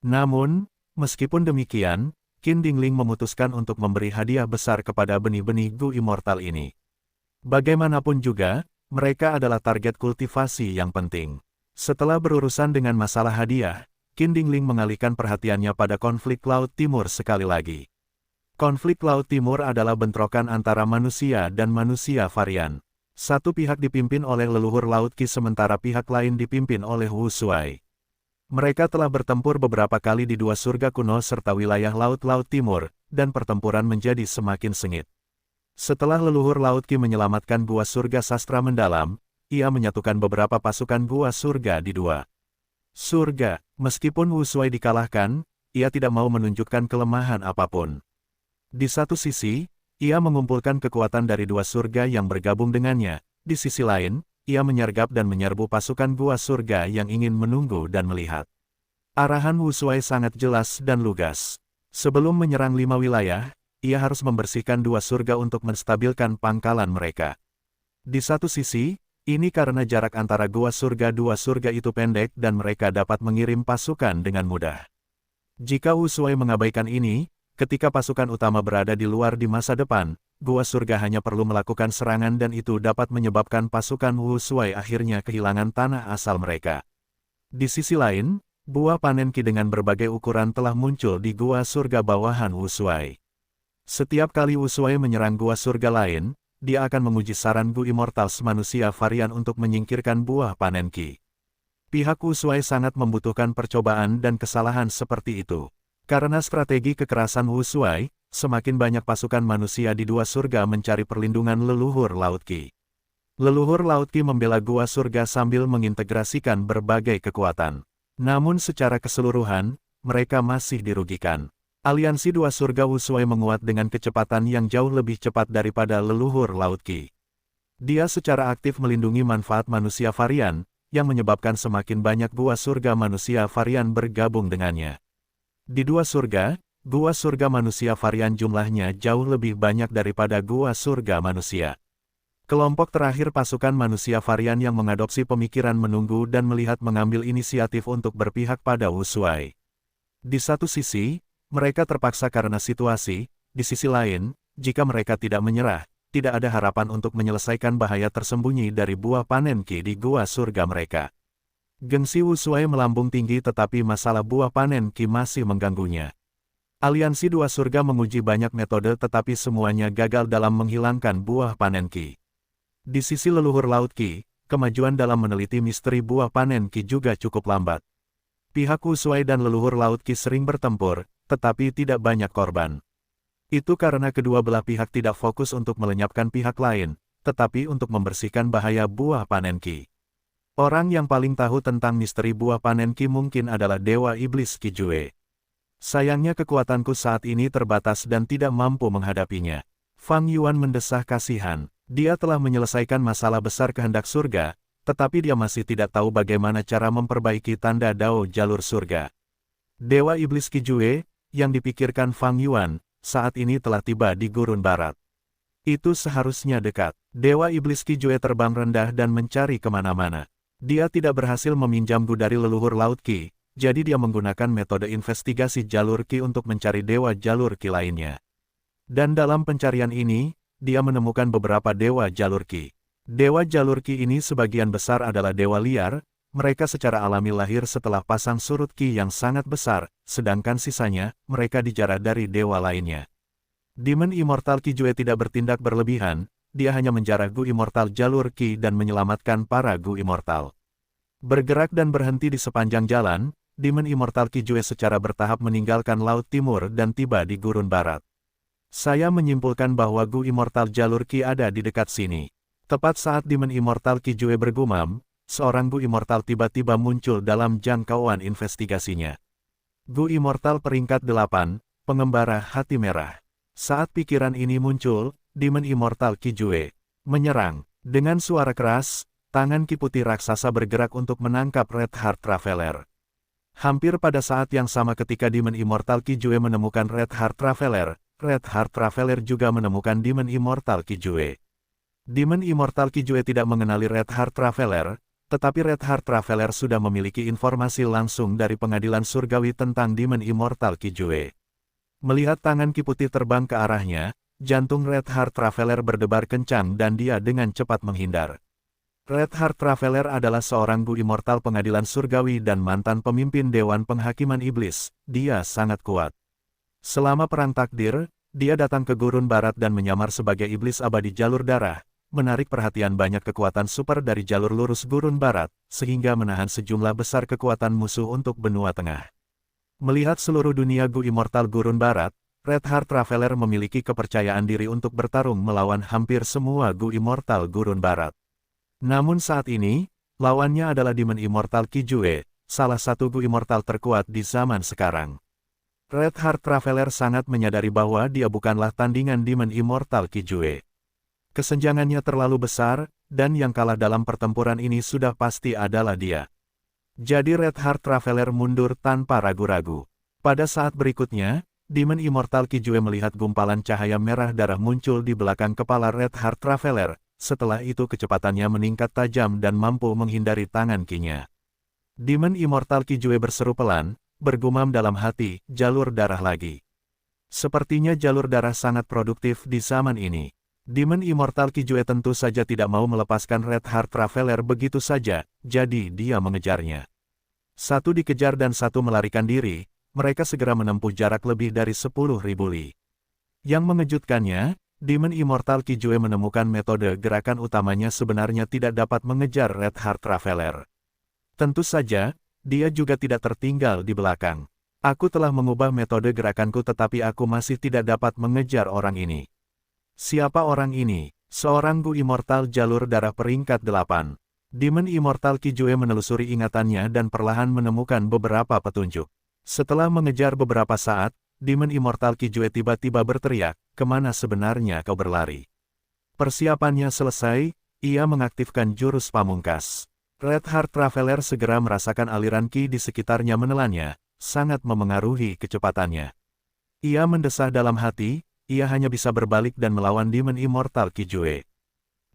Namun, meskipun demikian, Qin Dingling memutuskan untuk memberi hadiah besar kepada benih-benih Gu Immortal ini. Bagaimanapun juga, mereka adalah target kultivasi yang penting. Setelah berurusan dengan masalah hadiah, Qin Dingling mengalihkan perhatiannya pada konflik Laut Timur sekali lagi. Konflik Laut Timur adalah bentrokan antara manusia dan manusia varian. Satu pihak dipimpin oleh leluhur Laut Qi sementara pihak lain dipimpin oleh Wu Shuai. Mereka telah bertempur beberapa kali di dua surga kuno serta wilayah Laut-Laut Timur, dan pertempuran menjadi semakin sengit. Setelah leluhur Laut Qi menyelamatkan Gua Surga Sastra Mendalam, ia menyatukan beberapa pasukan Gua Surga di dua surga. Meskipun Wu Shuai dikalahkan, ia tidak mau menunjukkan kelemahan apapun. Di satu sisi, ia mengumpulkan kekuatan dari dua surga yang bergabung dengannya. Di sisi lain, ia menyergap dan menyerbu pasukan Gua Surga yang ingin menunggu dan melihat. Arahan Wu Shuai sangat jelas dan lugas. Sebelum menyerang 5 wilayah, ia harus membersihkan dua surga untuk menstabilkan pangkalan mereka. Di satu sisi, ini karena jarak antara dua surga itu pendek dan mereka dapat mengirim pasukan dengan mudah. Jika Wu Shuai mengabaikan ini, ketika pasukan utama berada di luar di masa depan, Gua Surga hanya perlu melakukan serangan dan itu dapat menyebabkan pasukan Wu Shuai akhirnya kehilangan tanah asal mereka. Di sisi lain, buah panen Qi dengan berbagai ukuran telah muncul di Gua Surga bawahan Wu Shuai. Setiap kali Wu Shuai menyerang Gua Surga lain, dia akan menguji saran Gu Immortals manusia varian untuk menyingkirkan buah panen Qi. Pihak Wu Shuai sangat membutuhkan percobaan dan kesalahan seperti itu. Karena strategi kekerasan Wu Shuai, semakin banyak pasukan manusia di dua surga mencari perlindungan leluhur Laut Qi. Leluhur Laut Qi membela Gua Surga sambil mengintegrasikan berbagai kekuatan. Namun secara keseluruhan, mereka masih dirugikan. Aliansi dua surga Wu Shuai menguat dengan kecepatan yang jauh lebih cepat daripada leluhur Laut Qi. Dia secara aktif melindungi manfaat manusia varian, yang menyebabkan semakin banyak Gua Surga manusia varian bergabung dengannya. Di dua surga, Gua Surga manusia varian jumlahnya jauh lebih banyak daripada Gua Surga manusia. Kelompok terakhir pasukan manusia varian yang mengadopsi pemikiran menunggu dan melihat mengambil inisiatif untuk berpihak pada Wu Shuai. Di satu sisi, mereka terpaksa karena situasi, di sisi lain, jika mereka tidak menyerah, tidak ada harapan untuk menyelesaikan bahaya tersembunyi dari buah panen Qi di Gua Surga mereka. Gengsi Wu Shuai melambung tinggi tetapi masalah buah panen Qi masih mengganggunya. Aliansi dua surga menguji banyak metode tetapi semuanya gagal dalam menghilangkan buah panen Qi. Di sisi leluhur Laut Qi, kemajuan dalam meneliti misteri buah panen Qi juga cukup lambat. Pihak Wu Shuai dan leluhur Laut Qi sering bertempur, tetapi tidak banyak korban. Itu karena kedua belah pihak tidak fokus untuk melenyapkan pihak lain, tetapi untuk membersihkan bahaya buah panen Qi. Orang yang paling tahu tentang misteri buah panen Qi mungkin adalah Dewa Iblis Qi Jue. Sayangnya kekuatanku saat ini terbatas dan tidak mampu menghadapinya. Fang Yuan mendesah kasihan. Dia telah menyelesaikan masalah besar kehendak surga, tetapi dia masih tidak tahu bagaimana cara memperbaiki tanda Dao jalur surga. Dewa Iblis Qi Jue, yang dipikirkan Fang Yuan, saat ini telah tiba di gurun barat. Itu seharusnya dekat. Dewa Iblis Qi Jue terbang rendah dan mencari kemana-mana. Dia tidak berhasil meminjam Gu dari leluhur Laut Qi, jadi dia menggunakan metode investigasi jalur Qi untuk mencari dewa jalur Qi lainnya. Dan dalam pencarian ini, dia menemukan beberapa dewa jalur Qi. Dewa jalur Qi ini sebagian besar adalah dewa liar, mereka secara alami lahir setelah pasang surut Qi yang sangat besar, sedangkan sisanya, mereka dijarah dari dewa lainnya. Demon Immortal Qi Jue tidak bertindak berlebihan, dia hanya menjarah Gu Immortal jalur Qi dan menyelamatkan para Gu Immortal. Bergerak dan berhenti di sepanjang jalan, Demon Immortal Qi Jue secara bertahap meninggalkan Laut Timur dan tiba di gurun barat. Saya menyimpulkan bahwa Gu Immortal jalur Qi ada di dekat sini. Tepat saat Demon Immortal Qi Jue bergumam, seorang Gu Immortal tiba-tiba muncul dalam jangkauan investigasinya. Gu Immortal peringkat 8, pengembara hati merah. Saat pikiran ini muncul, Demon Immortal Qi Jue menyerang. Dengan suara keras, tangan Ki Putih raksasa bergerak untuk menangkap Red Heart Traveler. Hampir pada saat yang sama ketika Demon Immortal Kijue menemukan Red Heart Traveler juga menemukan Demon Immortal Kijue. Demon Immortal Kijue tidak mengenali Red Heart Traveler, tetapi Red Heart Traveler sudah memiliki informasi langsung dari pengadilan surgawi tentang Demon Immortal Kijue. Melihat tangan Ki Putih terbang ke arahnya, jantung Red Heart Traveler berdebar kencang dan dia dengan cepat menghindar. Red Heart Traveler adalah seorang Gu Immortal pengadilan surgawi dan mantan pemimpin Dewan Penghakiman Iblis. Dia sangat kuat. Selama perang takdir, dia datang ke Gurun Barat dan menyamar sebagai iblis abadi jalur darah, menarik perhatian banyak kekuatan super dari jalur lurus Gurun Barat, sehingga menahan sejumlah besar kekuatan musuh untuk benua tengah. Melihat seluruh dunia Gu Immortal Gurun Barat, Red Heart Traveler memiliki kepercayaan diri untuk bertarung melawan hampir semua Gu Immortal Gurun Barat. Namun saat ini, lawannya adalah Demon Immortal Kijue, salah satu Gu Immortal terkuat di zaman sekarang. Red Heart Traveler sangat menyadari bahwa dia bukanlah tandingan Demon Immortal Kijue. Kesenjangannya terlalu besar, dan yang kalah dalam pertempuran ini sudah pasti adalah dia. Jadi Red Heart Traveler mundur tanpa ragu-ragu. Pada saat berikutnya, Demon Immortal Kijue melihat gumpalan cahaya merah darah muncul di belakang kepala Red Heart Traveler. Setelah itu kecepatannya meningkat tajam dan mampu menghindari tangan Ki-nya. Demon Immortal Kijue berseru pelan, bergumam dalam hati, jalur darah lagi. Sepertinya jalur darah sangat produktif di zaman ini. Demon Immortal Kijue tentu saja tidak mau melepaskan Red Heart Traveler begitu saja, jadi dia mengejarnya. Satu dikejar dan satu melarikan diri, mereka segera menempuh jarak lebih dari 10.000 li. Yang mengejutkannya, Demon Immortal Kijue menemukan metode gerakan utamanya sebenarnya tidak dapat mengejar Red Heart Traveler. Tentu saja, dia juga tidak tertinggal di belakang. Aku telah mengubah metode gerakanku tetapi aku masih tidak dapat mengejar orang ini. Siapa orang ini? Seorang Gu Immortal jalur darah peringkat 8. Demon Immortal Kijue menelusuri ingatannya dan perlahan menemukan beberapa petunjuk. Setelah mengejar beberapa saat, Demon Immortal Kijue tiba-tiba berteriak, "Kemana sebenarnya kau berlari?" Persiapannya selesai, ia mengaktifkan jurus pamungkas. Red Heart Traveler segera merasakan aliran ki di sekitarnya menelannya, sangat memengaruhi kecepatannya. Ia mendesah dalam hati, ia hanya bisa berbalik dan melawan Demon Immortal Kijue.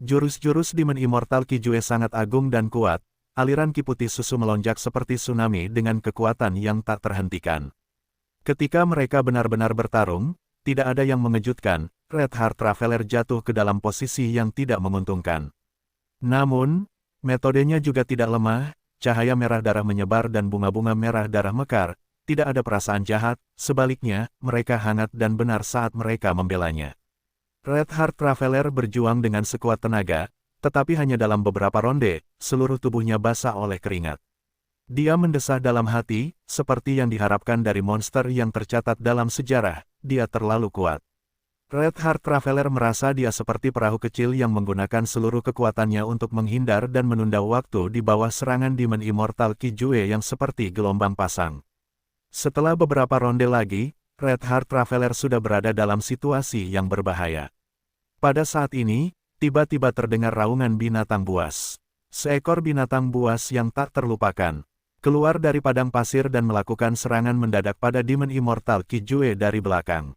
Jurus-jurus Demon Immortal Kijue sangat agung dan kuat, aliran ki putih susu melonjak seperti tsunami dengan kekuatan yang tak terhentikan. Ketika mereka benar-benar bertarung, tidak ada yang mengejutkan, Red Heart Traveler jatuh ke dalam posisi yang tidak menguntungkan. Namun, metodenya juga tidak lemah, cahaya merah darah menyebar dan bunga-bunga merah darah mekar, tidak ada perasaan jahat, sebaliknya, mereka hangat dan benar saat mereka membelanya. Red Heart Traveler berjuang dengan sekuat tenaga, tetapi hanya dalam beberapa ronde, seluruh tubuhnya basah oleh keringat. Dia mendesah dalam hati, seperti yang diharapkan dari monster yang tercatat dalam sejarah, dia terlalu kuat. Red Heart Traveler merasa dia seperti perahu kecil yang menggunakan seluruh kekuatannya untuk menghindar dan menunda waktu di bawah serangan Demon Immortal Kijue yang seperti gelombang pasang. Setelah beberapa ronde lagi, Red Heart Traveler sudah berada dalam situasi yang berbahaya. Pada saat ini, tiba-tiba terdengar raungan binatang buas. Seekor binatang buas yang tak terlupakan keluar dari padang pasir dan melakukan serangan mendadak pada Demon Immortal Kijue dari belakang.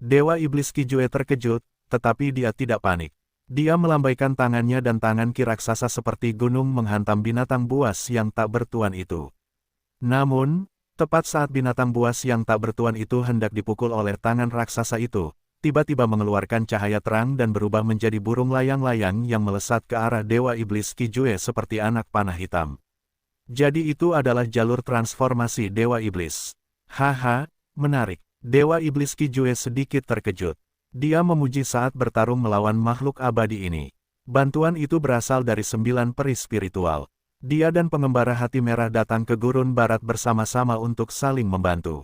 Dewa Iblis Kijue terkejut, tetapi dia tidak panik. Dia melambaikan tangannya dan tangan ki raksasa seperti gunung menghantam binatang buas yang tak bertuan itu. Namun, tepat saat binatang buas yang tak bertuan itu hendak dipukul oleh tangan raksasa itu, tiba-tiba mengeluarkan cahaya terang dan berubah menjadi burung layang-layang yang melesat ke arah Dewa Iblis Kijue seperti anak panah hitam. Jadi itu adalah jalur transformasi Dewa Iblis. Haha, menarik. Dewa Iblis Kijue sedikit terkejut. Dia memuji saat bertarung melawan makhluk abadi ini. Bantuan itu berasal dari 9 peri spiritual. Dia dan pengembara hati merah datang ke Gurun Barat bersama-sama untuk saling membantu.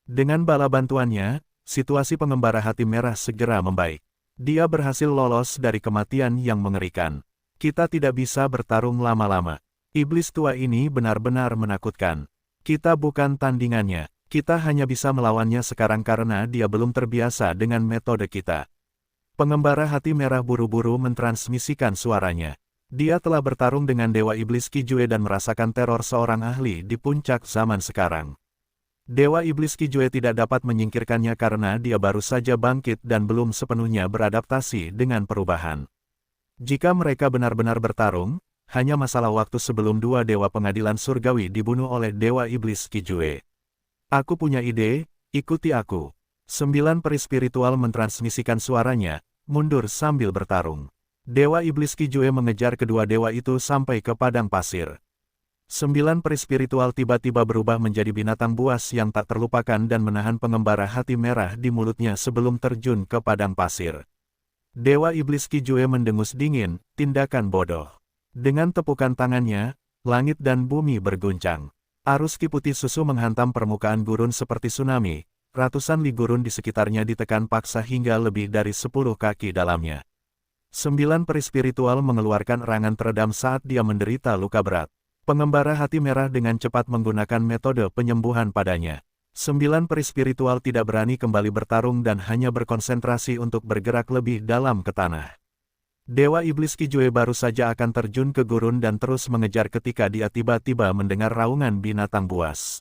Dengan bala bantuannya, situasi pengembara hati merah segera membaik. Dia berhasil lolos dari kematian yang mengerikan. Kita tidak bisa bertarung lama-lama. Iblis tua ini benar-benar menakutkan. Kita bukan tandingannya. Kita hanya bisa melawannya sekarang karena dia belum terbiasa dengan metode kita. Pengembara hati merah buru-buru mentransmisikan suaranya. Dia telah bertarung dengan Dewa Iblis Kijue dan merasakan teror seorang ahli di puncak zaman sekarang. Dewa Iblis Kijue tidak dapat menyingkirkannya karena dia baru saja bangkit dan belum sepenuhnya beradaptasi dengan perubahan. Jika mereka benar-benar bertarung, hanya masalah waktu sebelum dua Dewa Pengadilan Surgawi dibunuh oleh Dewa Iblis Kijue. Aku punya ide, ikuti aku. 9 peri spiritual mentransmisikan suaranya, mundur sambil bertarung. Dewa Iblis Kijue mengejar kedua dewa itu sampai ke padang pasir. 9 peri spiritual tiba-tiba berubah menjadi binatang buas yang tak terlupakan dan menahan pengembara hati merah di mulutnya sebelum terjun ke padang pasir. Dewa Iblis Kijue mendengus dingin, tindakan bodoh. Dengan tepukan tangannya, langit dan bumi berguncang. Arus ki putih susu menghantam permukaan gurun seperti tsunami, ratusan li gurun di sekitarnya ditekan paksa hingga lebih dari 10 kaki dalamnya. 9 peri spiritual mengeluarkan erangan teredam saat dia menderita luka berat. Pengembara hati merah dengan cepat menggunakan metode penyembuhan padanya. 9 peri spiritual tidak berani kembali bertarung dan hanya berkonsentrasi untuk bergerak lebih dalam ke tanah. Dewa Iblis Kijue baru saja akan terjun ke gurun dan terus mengejar ketika dia tiba-tiba mendengar raungan binatang buas.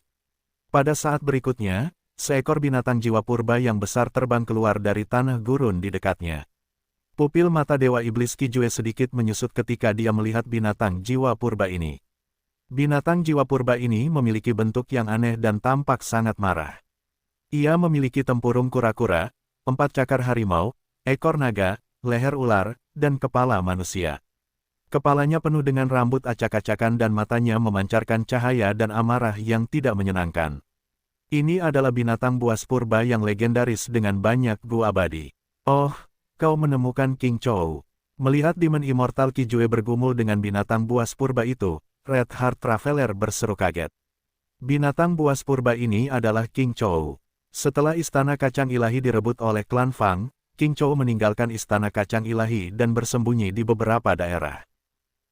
Pada saat berikutnya, seekor binatang jiwa purba yang besar terbang keluar dari tanah gurun di dekatnya. Pupil mata Dewa Iblis Kijue sedikit menyusut ketika dia melihat binatang jiwa purba ini. Binatang jiwa purba ini memiliki bentuk yang aneh dan tampak sangat marah. Ia memiliki tempurung kura-kura, 4 cakar harimau, ekor naga, leher ular, dan kepala manusia. Kepalanya penuh dengan rambut acak-acakan dan matanya memancarkan cahaya dan amarah yang tidak menyenangkan. Ini adalah binatang buas purba yang legendaris dengan banyak gua abadi. Oh, kau menemukan King Chou. Melihat Demon Immortal Kijue bergumul dengan binatang buas purba itu, Red Heart Traveler berseru kaget. Binatang buas purba ini adalah King Chou. Setelah Istana Kacang Ilahi direbut oleh klan Fang, King Chou meninggalkan Istana Kacang Ilahi dan bersembunyi di beberapa daerah.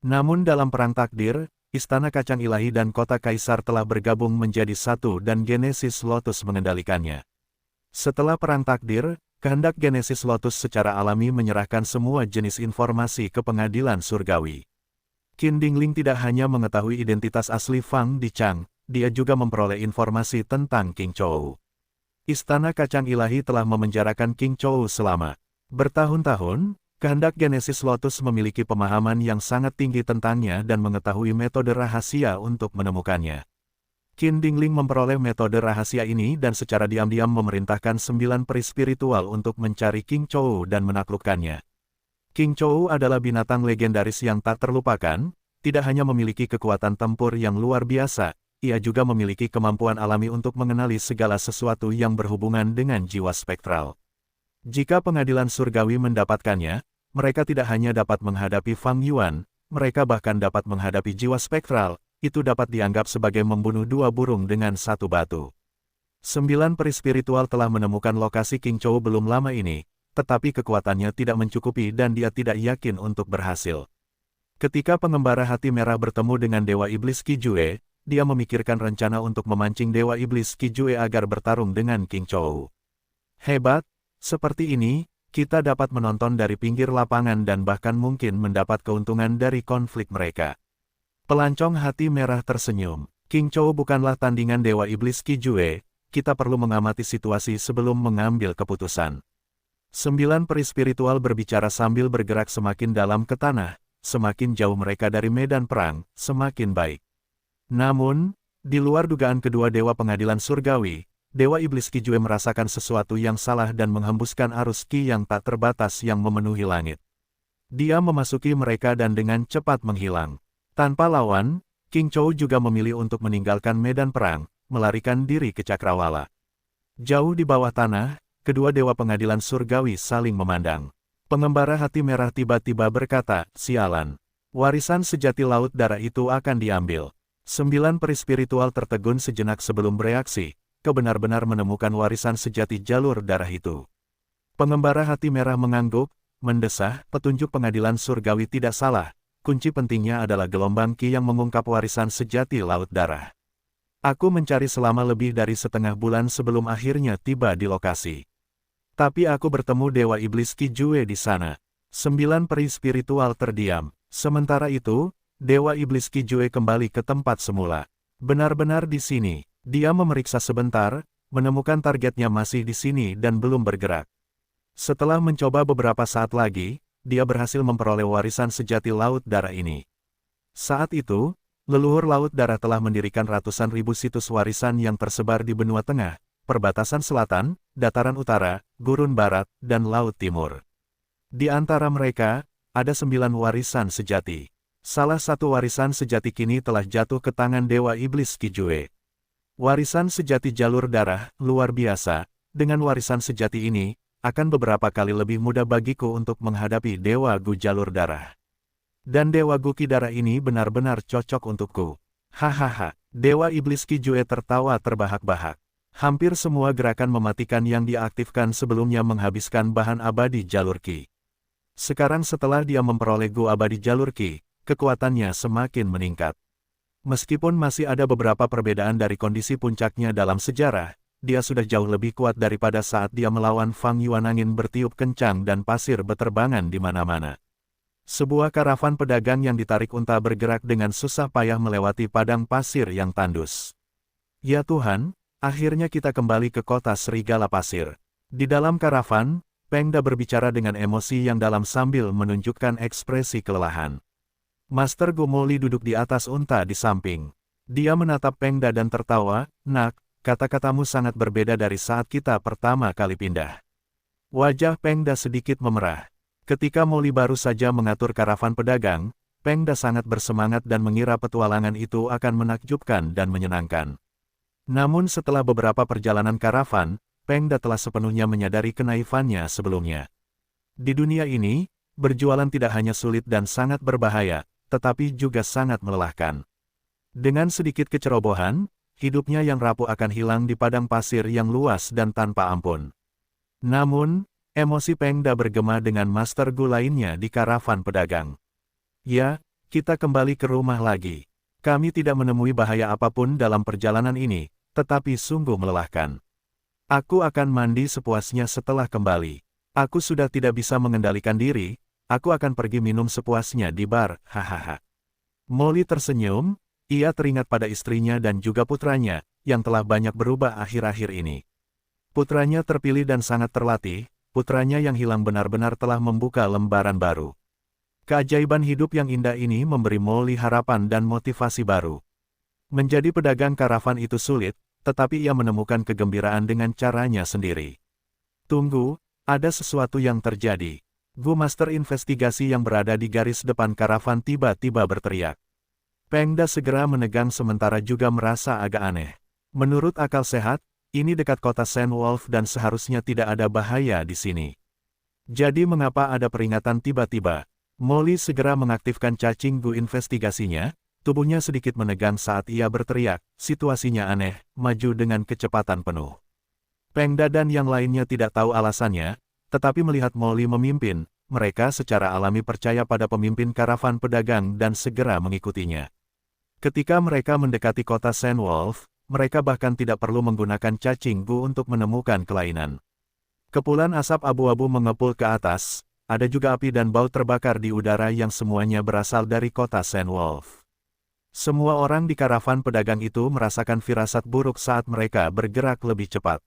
Namun dalam perang takdir, Istana Kacang Ilahi dan Kota Kaisar telah bergabung menjadi satu dan Genesis Lotus mengendalikannya. Setelah perang takdir, kehendak Genesis Lotus secara alami menyerahkan semua jenis informasi ke pengadilan surgawi. Qin Dingling tidak hanya mengetahui identitas asli Fang Dichang, dia juga memperoleh informasi tentang King Chou. Istana Kacang Ilahi telah memenjarakan King Chou selama bertahun-tahun. Kehendak Genesis Lotus memiliki pemahaman yang sangat tinggi tentangnya dan mengetahui metode rahasia untuk menemukannya. Qin Dingling memperoleh metode rahasia ini dan secara diam-diam memerintahkan 9 peri spiritual untuk mencari King Chou dan menaklukkannya. King Chou adalah binatang legendaris yang tak terlupakan, tidak hanya memiliki kekuatan tempur yang luar biasa, ia juga memiliki kemampuan alami untuk mengenali segala sesuatu yang berhubungan dengan jiwa spektral. Jika pengadilan surgawi mendapatkannya, mereka tidak hanya dapat menghadapi Fang Yuan, mereka bahkan dapat menghadapi jiwa spektral. Itu dapat dianggap sebagai membunuh 2 burung dengan 1 batu. 9 peri spiritual telah menemukan lokasi King Chou belum lama ini, tetapi kekuatannya tidak mencukupi dan dia tidak yakin untuk berhasil. Ketika pengembara hati merah bertemu dengan Dewa Iblis Kijue, dia memikirkan rencana untuk memancing Dewa Iblis Kijue agar bertarung dengan King Chou. Hebat, seperti ini, kita dapat menonton dari pinggir lapangan dan bahkan mungkin mendapat keuntungan dari konflik mereka. Pelancong hati merah tersenyum. King Chou bukanlah tandingan Dewa Iblis Kijue, kita perlu mengamati situasi sebelum mengambil keputusan. 9 peri spiritual berbicara sambil bergerak semakin dalam ke tanah, semakin jauh mereka dari medan perang, semakin baik. Namun, di luar dugaan kedua Dewa Pengadilan Surgawi, Dewa Iblis Kijue merasakan sesuatu yang salah dan menghembuskan arus ki yang tak terbatas yang memenuhi langit. Dia memasuki mereka dan dengan cepat menghilang. Tanpa lawan, King Chou juga memilih untuk meninggalkan medan perang, melarikan diri ke Cakrawala. Jauh di bawah tanah, kedua Dewa Pengadilan Surgawi saling memandang. Pengembara hati merah tiba-tiba berkata, sialan. Warisan sejati laut darah itu akan diambil. 9 peri spiritual tertegun sejenak sebelum bereaksi, kau benar-benar menemukan warisan sejati jalur darah itu. Pengembara hati merah mengangguk, mendesah, petunjuk pengadilan surgawi tidak salah. Kunci pentingnya adalah gelombang ki yang mengungkap warisan sejati laut darah. Aku mencari selama lebih dari setengah bulan sebelum akhirnya tiba di lokasi. Tapi aku bertemu Dewa Iblis Kijue di sana. 9 peri spiritual terdiam. Sementara itu, Dewa Iblis Kijue kembali ke tempat semula. Benar-benar di sini. Dia memeriksa sebentar, menemukan targetnya masih di sini dan belum bergerak. Setelah mencoba beberapa saat lagi, dia berhasil memperoleh warisan sejati Laut Darah ini. Saat itu, leluhur Laut Darah telah mendirikan ratusan ribu situs warisan yang tersebar di benua tengah, perbatasan selatan, dataran utara, gurun barat, dan laut timur. Di antara mereka, ada 9 warisan sejati. Salah satu warisan sejati kini telah jatuh ke tangan Dewa Iblis Kijue. Warisan sejati jalur darah, luar biasa. Dengan warisan sejati ini, akan beberapa kali lebih mudah bagiku untuk menghadapi Dewa Gu jalur darah. Dan Dewa Gu Ki darah ini benar-benar cocok untukku. Hahaha, Dewa Iblis Kijue tertawa terbahak-bahak. Hampir semua gerakan mematikan yang dia aktifkan sebelumnya menghabiskan bahan abadi jalur Ki. Sekarang setelah dia memperoleh Gu abadi jalur Ki, kekuatannya semakin meningkat. Meskipun masih ada beberapa perbedaan dari kondisi puncaknya dalam sejarah, dia sudah jauh lebih kuat daripada saat dia melawan Fang Yuan. Angin bertiup kencang dan pasir beterbangan di mana-mana. Sebuah karavan pedagang yang ditarik unta bergerak dengan susah payah melewati padang pasir yang tandus. Ya Tuhan! Akhirnya kita kembali ke kota Serigala Pasir. Di dalam karavan, Pengda berbicara dengan emosi yang dalam sambil menunjukkan ekspresi kelelahan. Master Gumoli duduk di atas unta di samping. Dia menatap Pengda dan tertawa, "Nak, kata-katamu sangat berbeda dari saat kita pertama kali pindah." Wajah Pengda sedikit memerah. Ketika Molly baru saja mengatur karavan pedagang, Pengda sangat bersemangat dan mengira petualangan itu akan menakjubkan dan menyenangkan. Namun setelah beberapa perjalanan karavan, Pengda telah sepenuhnya menyadari kenaifannya sebelumnya. Di dunia ini, berjualan tidak hanya sulit dan sangat berbahaya, tetapi juga sangat melelahkan. Dengan sedikit kecerobohan, hidupnya yang rapuh akan hilang di padang pasir yang luas dan tanpa ampun. Namun, emosi Pengda bergema dengan Master Gu lainnya di karavan pedagang. "Ya, kita kembali ke rumah lagi. Kami tidak menemui bahaya apapun dalam perjalanan ini, tetapi sungguh melelahkan. Aku akan mandi sepuasnya setelah kembali. Aku sudah tidak bisa mengendalikan diri, aku akan pergi minum sepuasnya di bar, hahaha." Molly tersenyum, ia teringat pada istrinya dan juga putranya, yang telah banyak berubah akhir-akhir ini. Putranya terpilih dan sangat terlatih, putranya yang hilang benar-benar telah membuka lembaran baru. Keajaiban hidup yang indah ini memberi Molly harapan dan motivasi baru. Menjadi pedagang karavan itu sulit, tetapi ia menemukan kegembiraan dengan caranya sendiri. "Tunggu, ada sesuatu yang terjadi." Gu Master investigasi yang berada di garis depan karavan tiba-tiba berteriak. Pengda segera menegang sementara juga merasa agak aneh. Menurut akal sehat, ini dekat kota Saint Wolf dan seharusnya tidak ada bahaya di sini. Jadi mengapa ada peringatan tiba-tiba? Molly segera mengaktifkan cacing Gu investigasinya, tubuhnya sedikit menegang saat ia berteriak, situasinya aneh, maju dengan kecepatan penuh. Pengda dan yang lainnya tidak tahu alasannya, tetapi melihat Molly memimpin, mereka secara alami percaya pada pemimpin karavan pedagang dan segera mengikutinya. Ketika mereka mendekati kota Saint Wolf, mereka bahkan tidak perlu menggunakan cacing Gu untuk menemukan kelainan. Kepulan asap abu-abu mengepul ke atas, ada juga api dan bau terbakar di udara yang semuanya berasal dari kota Saint Wolf. Semua orang di karavan pedagang itu merasakan firasat buruk saat mereka bergerak lebih cepat.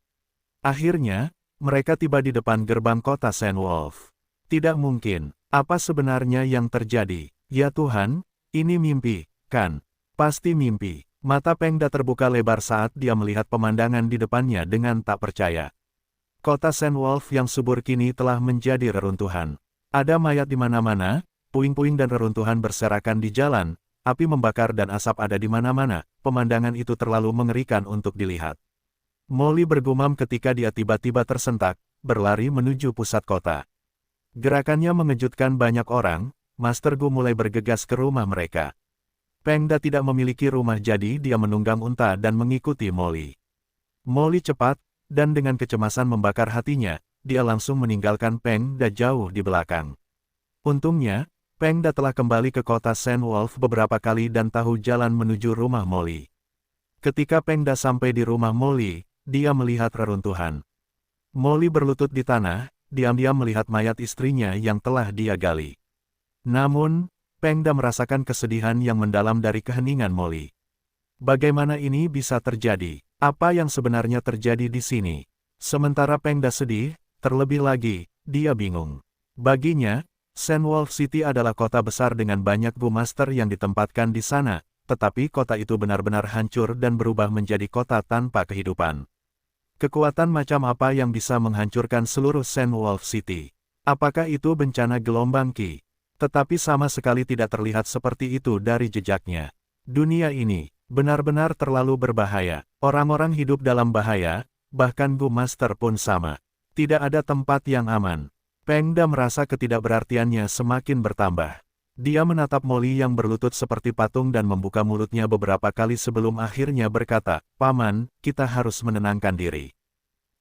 Akhirnya, mereka tiba di depan gerbang kota Saint Wolf. Tidak mungkin, apa sebenarnya yang terjadi? Ya Tuhan, ini mimpi, kan? Pasti mimpi. Mata Pengda terbuka lebar saat dia melihat pemandangan di depannya dengan tak percaya. Kota Saint Wolf yang subur kini telah menjadi reruntuhan. Ada mayat di mana-mana, puing-puing dan reruntuhan berserakan di jalan, api membakar dan asap ada di mana-mana, pemandangan itu terlalu mengerikan untuk dilihat. Molly bergumam ketika dia tiba-tiba tersentak, berlari menuju pusat kota. Gerakannya mengejutkan banyak orang, Master Gu mulai bergegas ke rumah mereka. Pengda tidak memiliki rumah jadi dia menunggang unta dan mengikuti Molly. Molly cepat, dan dengan kecemasan membakar hatinya, dia langsung meninggalkan Pengda jauh di belakang. Untungnya, Pengda telah kembali ke kota Saint Wolf beberapa kali dan tahu jalan menuju rumah Molly. Ketika Pengda sampai di rumah Molly, dia melihat reruntuhan. Molly berlutut di tanah, diam-diam melihat mayat istrinya yang telah dia gali. Namun, Pengda merasakan kesedihan yang mendalam dari keheningan Molly. Bagaimana ini bisa terjadi? Apa yang sebenarnya terjadi di sini? Sementara Pengda sedih, terlebih lagi, dia bingung. Baginya, Sandwolf City adalah kota besar dengan banyak Bumaster yang ditempatkan di sana, tetapi kota itu benar-benar hancur dan berubah menjadi kota tanpa kehidupan. Kekuatan macam apa yang bisa menghancurkan seluruh Sandwolf City? Apakah itu bencana gelombang Ki? Tetapi sama sekali tidak terlihat seperti itu dari jejaknya. Dunia ini benar-benar terlalu berbahaya. Orang-orang hidup dalam bahaya, bahkan Bumaster pun sama. Tidak ada tempat yang aman. Pengda merasa ketidakberartiannya semakin bertambah. Dia menatap Molly yang berlutut seperti patung dan membuka mulutnya beberapa kali sebelum akhirnya berkata, "Paman, kita harus menenangkan diri.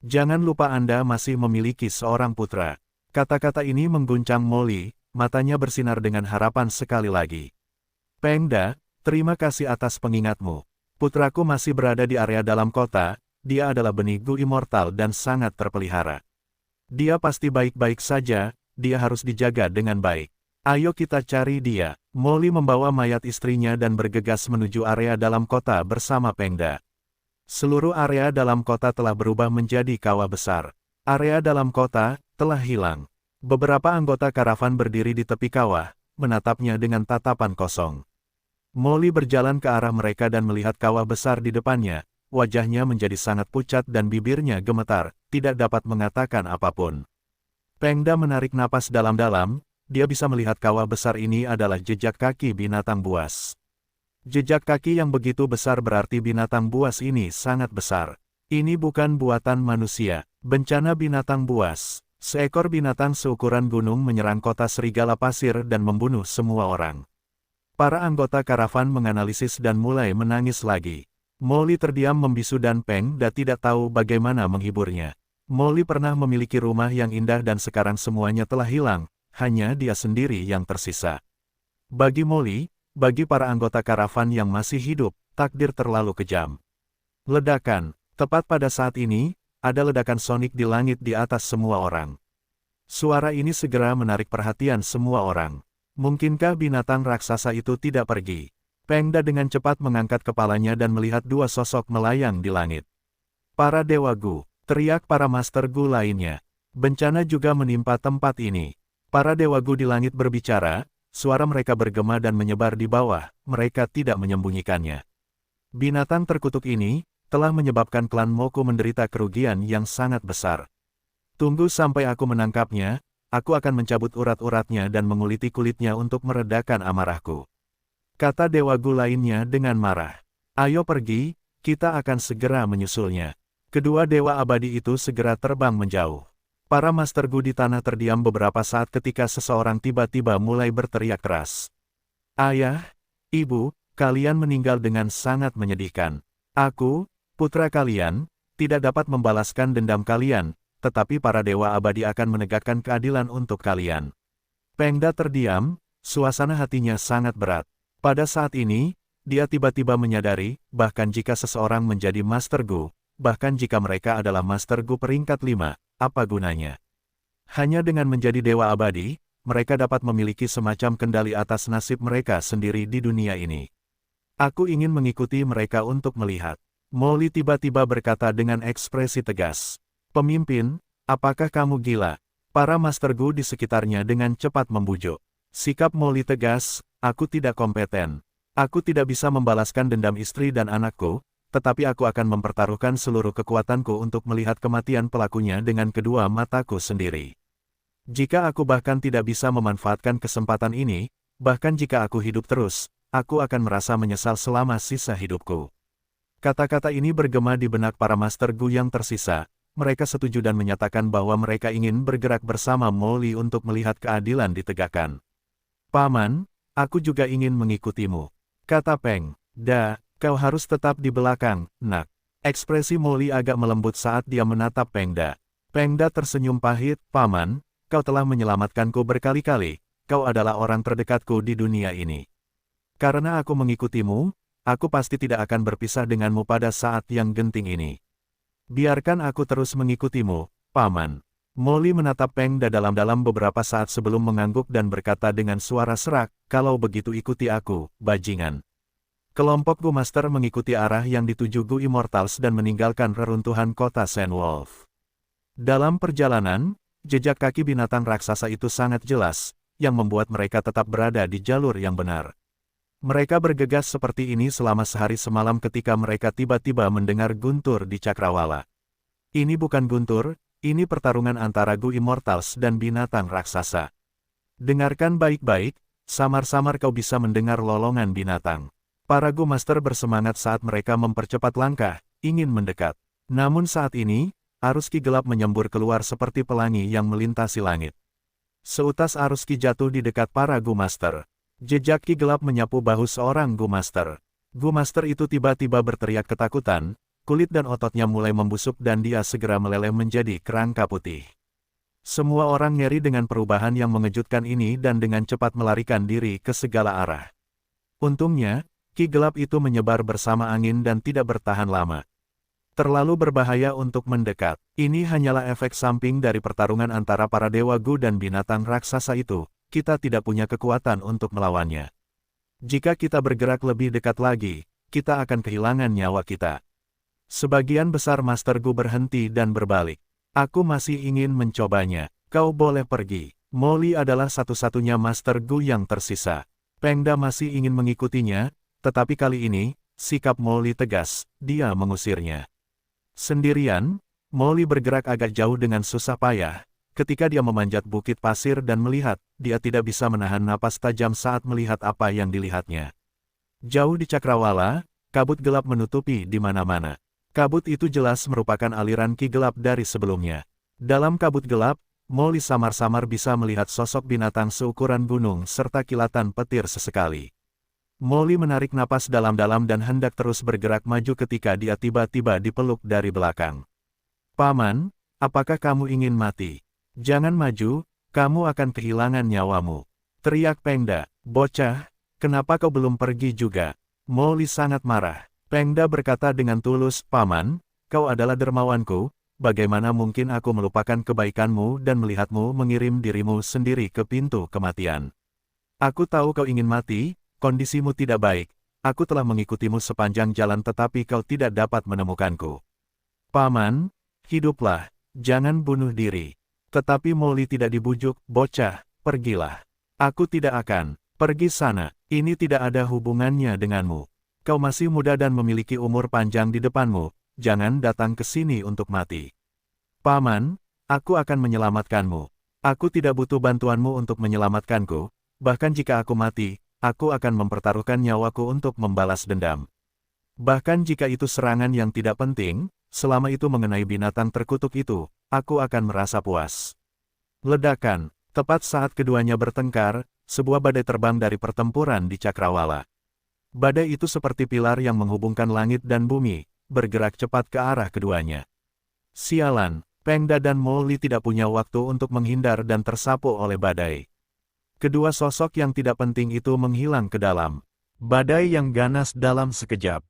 Jangan lupa Anda masih memiliki seorang putra." Kata-kata ini mengguncang Molly, matanya bersinar dengan harapan sekali lagi. "Pengda, terima kasih atas pengingatmu. Putraku masih berada di area dalam kota, dia adalah benih Gu immortal dan sangat terpelihara. Dia pasti baik-baik saja, dia harus dijaga dengan baik. Ayo kita cari dia." Molly membawa mayat istrinya dan bergegas menuju area dalam kota bersama Pengda. Seluruh area dalam kota telah berubah menjadi kawah besar. Area dalam kota telah hilang. Beberapa anggota karavan berdiri di tepi kawah, menatapnya dengan tatapan kosong. Molly berjalan ke arah mereka dan melihat kawah besar di depannya. Wajahnya menjadi sangat pucat dan bibirnya gemetar, tidak dapat mengatakan apapun. Pengda menarik napas dalam-dalam. Dia bisa melihat kawah besar ini adalah jejak kaki binatang buas. Jejak kaki yang begitu besar berarti binatang buas ini sangat besar. Ini bukan buatan manusia. Bencana binatang buas. Seekor binatang seukuran gunung menyerang kota serigala pasir dan membunuh semua orang. Para anggota karavan menganalisis dan mulai menangis lagi. Molly terdiam membisu dan Pengda tidak tahu bagaimana menghiburnya. Molly pernah memiliki rumah yang indah dan sekarang semuanya telah hilang. Hanya dia sendiri yang tersisa. Bagi Molly, bagi para anggota karavan yang masih hidup, takdir terlalu kejam. Ledakan. Tepat pada saat ini, ada ledakan sonik di langit di atas semua orang. Suara ini segera menarik perhatian semua orang. Mungkinkah binatang raksasa itu tidak pergi? Pengda dengan cepat mengangkat kepalanya dan melihat dua sosok melayang di langit. "Para Dewa Gu," teriak para Master Gu lainnya. Bencana juga menimpa tempat ini. Para Dewa Gu di langit berbicara, suara mereka bergema dan menyebar di bawah, mereka tidak menyembunyikannya. Binatang terkutuk ini telah menyebabkan klan Moku menderita kerugian yang sangat besar. Tunggu sampai aku menangkapnya, aku akan mencabut urat-uratnya dan menguliti kulitnya untuk meredakan amarahku," kata Dewa Gu lainnya dengan marah. "Ayo pergi, kita akan segera menyusulnya." Kedua dewa abadi itu segera terbang menjauh. Para Master Gu di tanah terdiam beberapa saat ketika seseorang tiba-tiba mulai berteriak keras. "Ayah, Ibu, kalian meninggal dengan sangat menyedihkan. Aku, putra kalian, tidak dapat membalaskan dendam kalian, tetapi para dewa abadi akan menegakkan keadilan untuk kalian." Pengda terdiam, suasana hatinya sangat berat. Pada saat ini, dia tiba-tiba menyadari, bahkan jika seseorang menjadi Master Gu, bahkan jika mereka adalah Master Gu peringkat 5, apa gunanya? Hanya dengan menjadi dewa abadi, mereka dapat memiliki semacam kendali atas nasib mereka sendiri di dunia ini. "Aku ingin mengikuti mereka untuk melihat." Molly tiba-tiba berkata dengan ekspresi tegas. "Pemimpin, apakah kamu gila?" Para Master Gu di sekitarnya dengan cepat membujuk. Sikap Molly tegas, "Aku tidak kompeten. Aku tidak bisa membalaskan dendam istri dan anakku, tetapi aku akan mempertaruhkan seluruh kekuatanku untuk melihat kematian pelakunya dengan kedua mataku sendiri. Jika aku bahkan tidak bisa memanfaatkan kesempatan ini, bahkan jika aku hidup terus, aku akan merasa menyesal selama sisa hidupku." Kata-kata ini bergema di benak para Master Gu yang tersisa. Mereka setuju dan menyatakan bahwa mereka ingin bergerak bersama Molly untuk melihat keadilan ditegakkan. "Paman, aku juga ingin mengikutimu," kata Pengda. "Kau harus tetap di belakang, nak." Ekspresi Molly agak melembut saat dia menatap Pengda. Pengda tersenyum pahit, "Paman, kau telah menyelamatkanku berkali-kali, kau adalah orang terdekatku di dunia ini. Karena aku mengikutimu, aku pasti tidak akan berpisah denganmu pada saat yang genting ini. Biarkan aku terus mengikutimu, Paman. Molly menatap Pengda dalam-dalam beberapa saat sebelum mengangguk dan berkata dengan suara serak, kalau begitu ikuti aku, bajingan. Kelompok Gu Master mengikuti arah yang dituju Gu Immortals dan meninggalkan reruntuhan kota Sandwolf. Dalam perjalanan, jejak kaki binatang raksasa itu sangat jelas, yang membuat mereka tetap berada di jalur yang benar. Mereka bergegas seperti ini selama sehari semalam ketika mereka tiba-tiba mendengar guntur di Cakrawala. Ini bukan guntur, ini pertarungan antara Gu Immortals dan binatang raksasa. Dengarkan baik-baik, samar-samar kau bisa mendengar lolongan binatang. Para Gu Master bersemangat saat mereka mempercepat langkah, ingin mendekat. Namun saat ini, arus ki gelap menyembur keluar seperti pelangi yang melintasi langit. Seutas arus ki jatuh di dekat para Gu Master. Jejak ki gelap menyapu bahu seorang Gu Master. Gu Master itu tiba-tiba berteriak ketakutan, kulit dan ototnya mulai membusuk dan dia segera meleleh menjadi kerangka putih. Semua orang ngeri dengan perubahan yang mengejutkan ini dan dengan cepat melarikan diri ke segala arah. Untungnya, ki gelap itu menyebar bersama angin dan tidak bertahan lama. Terlalu berbahaya untuk mendekat. Ini hanyalah efek samping dari pertarungan antara para dewa Gu dan binatang raksasa itu. Kita tidak punya kekuatan untuk melawannya. Jika kita bergerak lebih dekat lagi, kita akan kehilangan nyawa kita. Sebagian besar Master Gu berhenti dan berbalik. Aku masih ingin mencobanya. Kau boleh pergi. Molly adalah satu-satunya Master Gu yang tersisa. Pengda masih ingin mengikutinya, tetapi kali ini, sikap Molly tegas, dia mengusirnya. Sendirian, Molly bergerak agak jauh dengan susah payah. Ketika dia memanjat bukit pasir dan melihat, dia tidak bisa menahan napas tajam saat melihat apa yang dilihatnya. Jauh di Cakrawala, kabut gelap menutupi di mana-mana. Kabut itu jelas merupakan aliran ki gelap dari sebelumnya. Dalam kabut gelap, Molly samar-samar bisa melihat sosok binatang seukuran gunung serta kilatan petir sesekali. Molly menarik napas dalam-dalam dan hendak terus bergerak maju ketika dia tiba-tiba dipeluk dari belakang. Paman, apakah kamu ingin mati? Jangan maju, kamu akan kehilangan nyawamu. Teriak Pengda. Bocah, kenapa kau belum pergi juga? Molly sangat marah. Pengda berkata dengan tulus, Paman, kau adalah dermawanku, bagaimana mungkin aku melupakan kebaikanmu dan melihatmu mengirim dirimu sendiri ke pintu kematian. Aku tahu kau ingin mati, kondisimu tidak baik, aku telah mengikutimu sepanjang jalan tetapi kau tidak dapat menemukanku. Paman, hiduplah, jangan bunuh diri. Tetapi Molly tidak dibujuk, bocah, pergilah. Aku tidak akan pergi sana, ini tidak ada hubungannya denganmu. Kau masih muda dan memiliki umur panjang di depanmu, jangan datang ke sini untuk mati. Paman, aku akan menyelamatkanmu. Aku tidak butuh bantuanmu untuk menyelamatkanku, bahkan jika aku mati, aku akan mempertaruhkan nyawaku untuk membalas dendam. Bahkan jika itu serangan yang tidak penting, selama itu mengenai binatang terkutuk itu, aku akan merasa puas. Ledakan, tepat saat keduanya bertengkar, sebuah badai terbang dari pertempuran di Cakrawala. Badai itu seperti pilar yang menghubungkan langit dan bumi, bergerak cepat ke arah keduanya. Sialan, Pengda dan Molly tidak punya waktu untuk menghindar dan tersapu oleh badai. Kedua sosok yang tidak penting itu menghilang ke dalam badai yang ganas dalam sekejap.